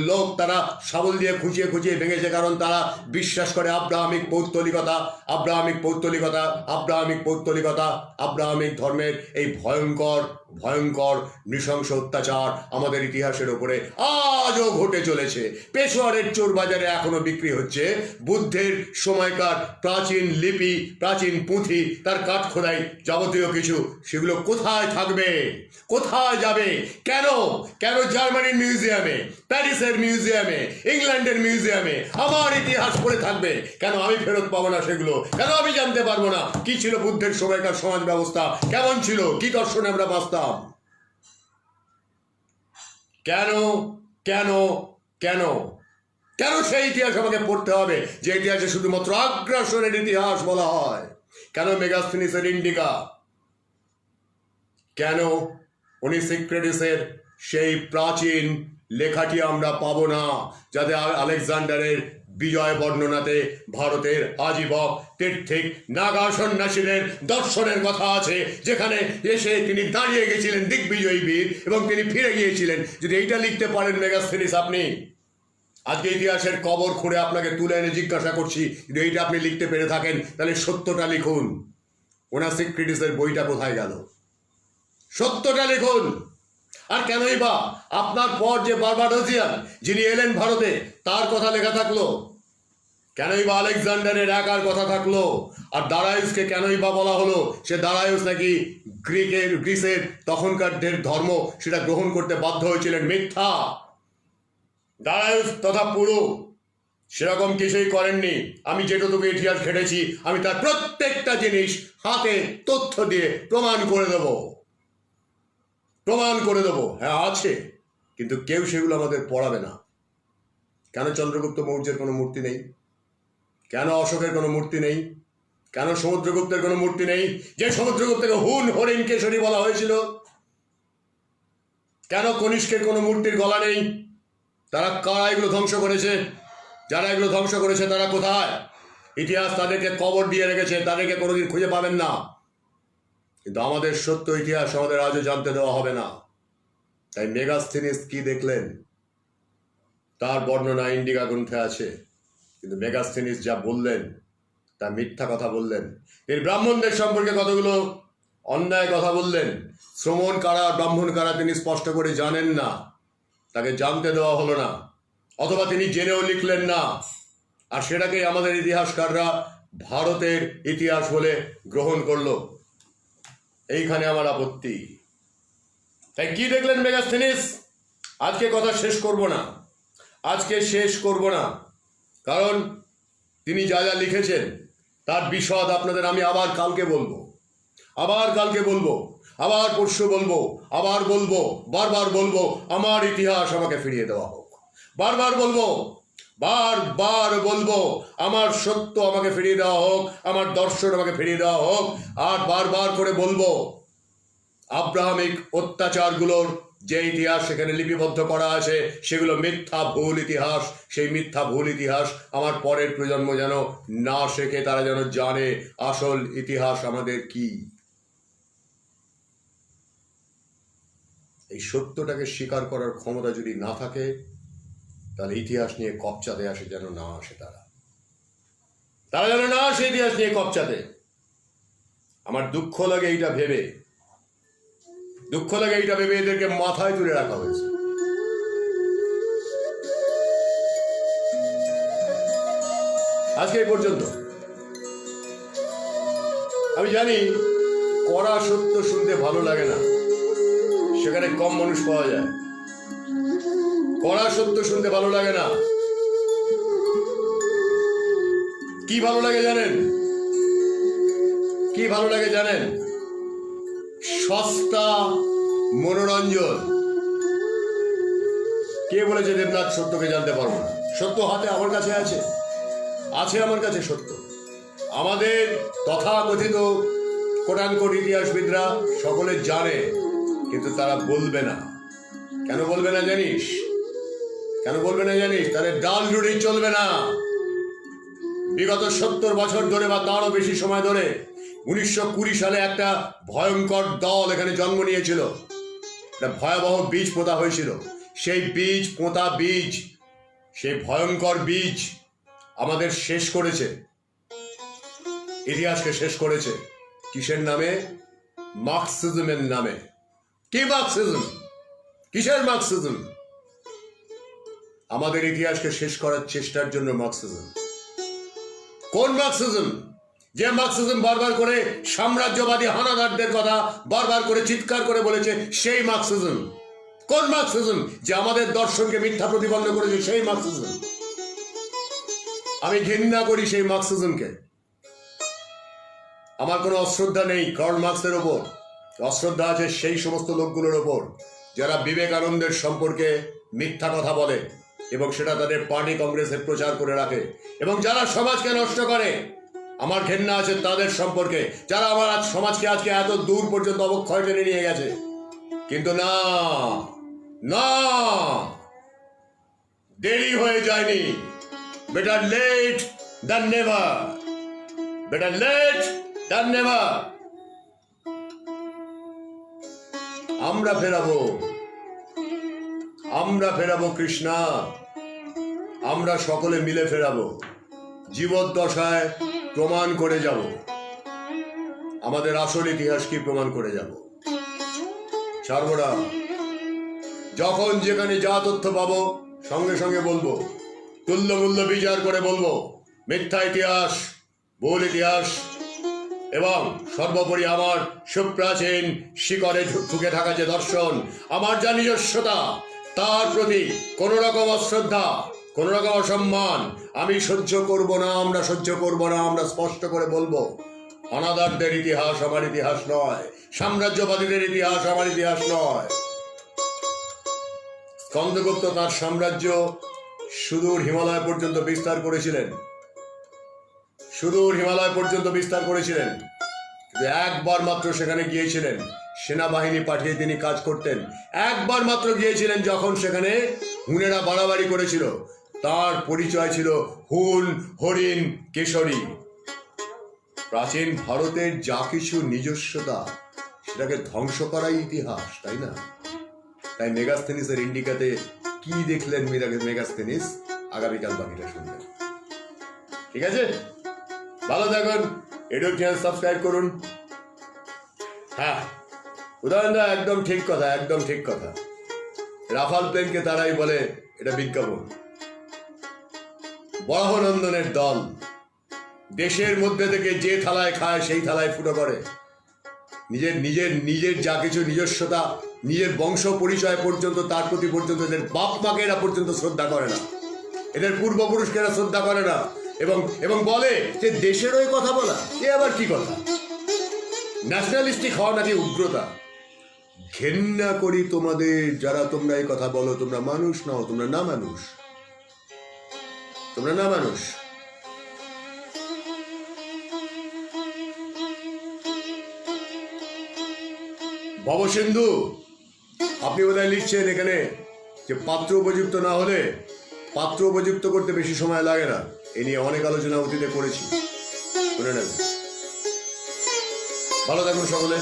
A: লোক, তারা শাবল দিয়ে খুঁচিয়ে খুঁচিয়ে ভেঙেছে, কারণ তারা বিশ্বাস করে আব্রাহামিক পৌত্তলিকতা, আব্রাহামিক পৌত্তলিকতা, আব্রাহামিক পৌত্তলিকতা, আব্রাহামিক ধর্মের এই ভয়ঙ্কর ভয়ঙ্কর নৃশংস অত্যাচার আমাদের ইতিহাসের ওপরে আজও ঘটে চলেছে। পেশোয়ারের চোর বাজারে এখনো বিক্রি হচ্ছে বুদ্ধের সময়কার প্রাচীন লিপি, প্রাচীন পুঁথি, তার কাঠ খোদাই যাবতীয় কিছু। সেগুলো কোথায় থাকবে? কোথায় যাবে? কেন কেন জার্মানির মিউজিয়ামে, প্যারিসের মিউজিয়ামে, ইংল্যান্ডের মিউজিয়ামে আমার ইতিহাস পড়ে থাকবে? কেন আমি ফেরত পাবো না সেগুলো? কেন আমি জানতে পারবো না কি ছিল বুদ্ধের সময়কার সমাজ ব্যবস্থা, কেমন ছিল, কি দর্শনে আমরা বাঁচতাম? কেন কেন কেন কেন সেই ইতিহাস আমাকে পড়তে হবে যে ইতিহাসে শুধুমাত্র আগ্রাসনের ইতিহাস বলা হয়? কেন মেগাস্থেনিসের ইন্ডিকা? কেন সিক্রেটিসের সেই প্রাচীন লেখাটি আমরা পাবো না, যাতে আলেকজান্ডারের বিজয় বর্ণনাতে ভারতের আজীবক তীর্থিক নাগা সন্ন্যাসীদের দর্শনের কথা আছে, যেখানে এসে তিনি দাঁড়িয়ে গেছিলেন দিগ্বিজয়ী বীর এবং তিনি ফিরে গিয়েছিলেন। যদি এইটা লিখতে পারেন মেগাস্থেনিস, আপনি আজকে ইতিহাসের কবর খুঁড়ে আপনাকে তুলে এনে জিজ্ঞাসা করছি, যদি এইটা আপনি লিখতে পেরে থাকেন তাহলে সত্যটা লিখুন। সিক্রেটিসের বইটা কোথায় গেল? সত্যটা লিখুন। আর কেনই বা আপনার পর যে বার্বাডোসিয়ান যিনি এলেন ভারতে, তার কথা লেখা থাকলো? কেনই বা আলেকজান্ডারের একার কথা থাকলো? আর দারায়ুসকে কেনই বা বলা হলো সে দারায়ুস নাকি গ্রিসের তখনকার ধর্ম সেটা গ্রহণ করতে বাধ্য হয়েছিলেন? মিথ্যা। দারায়ুস তথা পুরো সেরকম কিছুই করেননি। আমি যেটুকু ইতিহাস ঘেটেছি আমি তার প্রত্যেকটা জিনিস হাতে তথ্য দিয়ে প্রমাণ করে দেবো। হ্যাঁ আছে, কিন্তু কেউ সেগুলো আমাদের পড়াবে না। কেন চন্দ্রগুপ্ত মৌর্যের কোনো মূর্তি নেই? কেন অশোকের কোনো মূর্তি নেই? কেন সমুদ্রগুপ্তের কোনো মূর্তি নেই, যে সমুদ্রগুপ্তকে হুন হরিণ কেশরী বলা হয়েছিল? কেন কনিষ্কের কোনো মূর্তির গলা নেই? তারা কারা এগুলো ধ্বংস করেছে? যারা এগুলো ধ্বংস করেছে তারা কোথায়? ইতিহাস তাদেরকে কবর দিয়ে রেখেছে, তাদেরকে কোনোদিন খুঁজে পাবেন না। কিন্তু আমাদের সত্য ইতিহাস আমাদের আজও জানতে দেওয়া হবে না। তাই মেগাস্থেনিস কি দেখলেন তার বর্ণনা ইন্ডিকা গ্রন্থে আছে, কিন্তু মেগাস্থেনিস যা বললেন তা মিথ্যা কথা বললেন। তিনি ব্রাহ্মণদের সম্পর্কে কতগুলো অন্যায় কথা বললেন। শ্রমণ কারা, ব্রাহ্মণ কারা তিনি স্পষ্ট করে জানেন না, তাকে জানতে দেওয়া হলো না, অথবা তিনি জেনেও লিখলেন না। আর সেটাকেই আমাদের ইতিহাসকাররা ভারতের ইতিহাস বলে গ্রহণ করলো। এইখানে আমার আপত্তি। তাই কি দেখলেন মেগাস্থেনিস? আজকে কথা শেষ করব না, কারণ তিনি যা যা লিখেছেন তার বিশদ আপনাদের আমি আবার কালকে বলবো। আবার কালকে বলবো, আবার পরশু বলবো, আবার বলবো, বারবার বলবো, আমার ইতিহাস আমাকে ফিরিয়ে দেওয়া হোক। বারবার বলবো, বারবার বলবো, আমার সত্য আমাকে ফিরিয়ে দেওয়া হোক, আমার দর্শন আমাকে ফিরিয়ে দেওয়া হোক। আর বারবার করে বলবো, আব্রাহামিক অত্যাচারগুলোর যে ইতিহাস সেখানে লিপিবদ্ধ করা আছে সেগুলো মিথ্যা ভুল ইতিহাস। সেই মিথ্যা ভুল ইতিহাস আমার পরের প্রজন্ম যেন না শেখে, তারা যেন জানে আসল ইতিহাস আমাদের কি। এই সত্যটাকে স্বীকার করার ক্ষমতা যদি না থাকে, তাহলে ইতিহাস নিয়ে কপচাতে আসে যেন না আসে, তারা যেন না আসে ইতিহাস নিয়ে কপচাতে। আমার দুঃখ লাগে এইটা ভেবে, এদেরকে মাথায় তুলে রাখা হয়েছে। আজকে এই পর্যন্ত। আমি জানি কড়া সত্য শুনতে ভালো লাগে না, সেখানে কম মানুষ পাওয়া যায়। কড়া সত্য শুনতে ভালো লাগে না। কি ভালো লাগে জানেন? কি ভালো লাগে জানেন? সস্তা মনোরঞ্জন। কে বলেছে দেবনাথ সত্যকে জানতে পারবো না? সত্য হাতে আমার কাছে আছে, আমার কাছে সত্য। আমাদের তথাকথিত কোটানকোট ইতিহাসবিদরা সকলে জানে, কিন্তু তারা বলবে না। কেন বলবে না জানিস? তাদের ডাল রুটি চলবে না। বিগত 70 বছর ধরে বা তারও বেশি সময় ধরে 1920 সালে একটা ভয়ঙ্কর দল এখানে জন্ম নিয়েছিল। একটা ভয়াবহ বীজ পোঁতা হয়েছিল। সেই ভয়ঙ্কর বীজ আমাদের শেষ করেছে, ইতিহাসকে শেষ করেছে। কিসের নামে? মার্কসিজমের নামে। কি মার্কসিজম? কিসের মার্কসিজম? আমাদের ইতিহাসকে শেষ করার চেষ্টার জন্য মার্কসিজম। কোন মার্কসিজম? যে মার্কসিজম বারবার করে সাম্রাজ্যবাদী হানাদারদের কথা বারবার করে চিৎকার করে বলেছে, সেই মার্কসিজম। কোন মার্কসিজম? যে আমাদের দর্শনকে মিথ্যা প্রতিপন্ন করেছে, সেই মার্কসিজম। আমি ঘৃণা করি সেই মার্কসিজমকে। আমার কোনো অশ্রদ্ধা নেই কার্ল মার্কসের ওপর। অশ্রদ্ধা আছে সেই সমস্ত লোকগুলোর ওপর যারা বিবেকানন্দের সম্পর্কে মিথ্যা কথা বলে এবং সেটা তাদের পার্টি কংগ্রেসে প্রচার করে রাখে, এবং যারা সমাজকে নষ্ট করে। আমার ঘেন্না আছে তাদের সম্পর্কে, যারা আমার সমাজকে আজকে এত দূর পর্যন্ত অবক্ষয় টেনে নিয়ে গেছে। কিন্তু না, দেরি হয়ে যায়নি। Better late than never. আমরা ফেরাবো কৃষ্ণা। আমরা সকলে মিলে ফেরাবো। জীবদ্দশায় প্রমাণ করে যাব, আমাদের আসল ইতিহাস কি প্রমাণ করে যাব। ছাড়বো না। যখন যেখানে যা তথ্য পাবো সঙ্গে সঙ্গে বলবো, তুল্যমূল্য বিচার করে বলবো। মিথ্যা ইতিহাস, ভুল ইতিহাস এবং সর্বোপরি আমার সুপ্রাচীন শিকড়ে ঢুকে থাকা যে দর্শন, আমার যা নিজস্বতা, তার প্রতি কোন রকম অশ্রদ্ধা, কোন রকম অসম্মান আমি সহ্য করব না। আমরা সহ্য করব না। আমরা স্পষ্ট করে বলবো, অনাদারদের ইতিহাস আমার ইতিহাস নয়, সাম্রাজ্যবাদীদের ইতিহাস আমার ইতিহাস নয়। স্কন্দগুপ্ত তার সাম্রাজ্য সুদূর হিমালয় পর্যন্ত বিস্তার করেছিলেন, কিন্তু একবার মাত্র সেখানে গিয়েছিলেন, সেনাবাহিনী পাঠিয়ে তিনি কাজ করতেন। একবার মাত্র গিয়েছিলেন যখন সেখানে হুনেরা বাড়াবাড়ি করেছিল। তার পরিচয় ছিল হুন, হরিণ, কেশরী। প্রাচীন ভারতের যা কিছু নিজস্বতা সেটাকে ধ্বংস করাই ইতিহাস, তাই না? তাই মেগাস্থেনিসের ইন্ডিকাতে কি দেখলেন মেগাস্থেনিস, আগামীকাল বাকিটা শুনবেন। ঠিক আছে, ভালো থাকুন। ইউটিউব চ্যানেল সাবস্ক্রাইব করুন। হ্যাঁ, উদাহরণ একদম ঠিক কথা। রাফাল প্লেনকে তারাই বলে এটা বিজ্ঞাপন। বরাহনন্দনের দল দেশের মধ্যে থেকে যে থালায় খায় সেই থালায় ফুটো করে। নিজের যা কিছু নিজস্বতা, নিজের বংশ পরিচয় পর্যন্ত, তার প্রতি পর্যন্ত এদের বাপ মাকে এরা পর্যন্ত শ্রদ্ধা করে না, এদের পূর্বপুরুষকে এরা শ্রদ্ধা করে না, এবং বলে যে দেশের ওই কথা বলা, এ আবার কি কথা? ন্যাশনালিস্টিক হওয়া নাকি উগ্রতা। ঘেন্না করি তোমাদের, যারা তোমরা এই কথা বলো। তোমরা মানুষ নাও, তোমরা না মানুষ, তোমরা না মানুষ। ভবসিন্ধু, আপনি বোধহয় লিখছেন এখানে যে পাত্র উপযুক্ত না হলে, পাত্র উপযুক্ত করতে বেশি সময় লাগে না। এ নিয়ে অনেক আলোচনা অতীতে করেছি, শুনে নেবেন। ভালো থাকুন সকলে,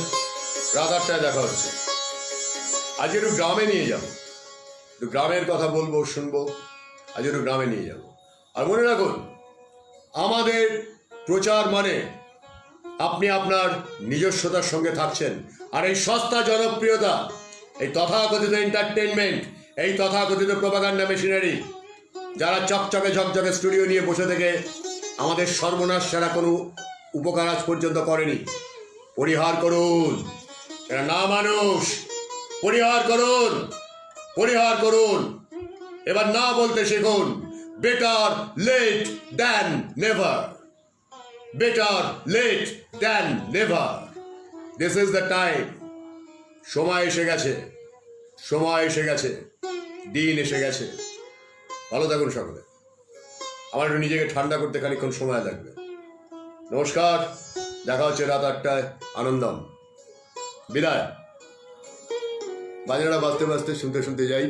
A: রাত 8টায় দেখা হচ্ছে। আজ একটু গ্রামে নিয়ে যাবো, একটু গ্রামের কথা বলবো, শুনবো। আজ একটু গ্রামে নিয়ে যাবো। আর মনে রাখুন, আমাদের প্রচার মানে আপনি আপনার নিজস্বতার সঙ্গে থাকছেন। আর এই সস্তা জনপ্রিয়তা, এই তথাকথিত এন্টারটেনমেন্ট, এই তথাকথিত প্রোপাগান্ডা মেশিনারি, যারা চকচকে ঝকঝকে স্টুডিও নিয়ে বসে থেকে আমাদের সর্বনাশ ছাড়া কোনো উপকার আজ পর্যন্ত করেনি, পরিহার করুন। এরা না মানুষ, পরিহার করুন, পরিহার করুন। এবার না বলতে শিখুন। Better late than never, better late than never. This is the time. সময় এসে গেছে, সময় এসে গেছে, দিন এসে গেছে। ভালো থাকুন সকলে। আমার একটু নিজেকে ঠান্ডা করতে খানিকক্ষণ সময় লাগবে। নমস্কার, দেখা হচ্ছে রাত 8টায়। আনন্দম। বিদায়। বাজনাটা বাজতে বাজতে শুনতে শুনতে যাই।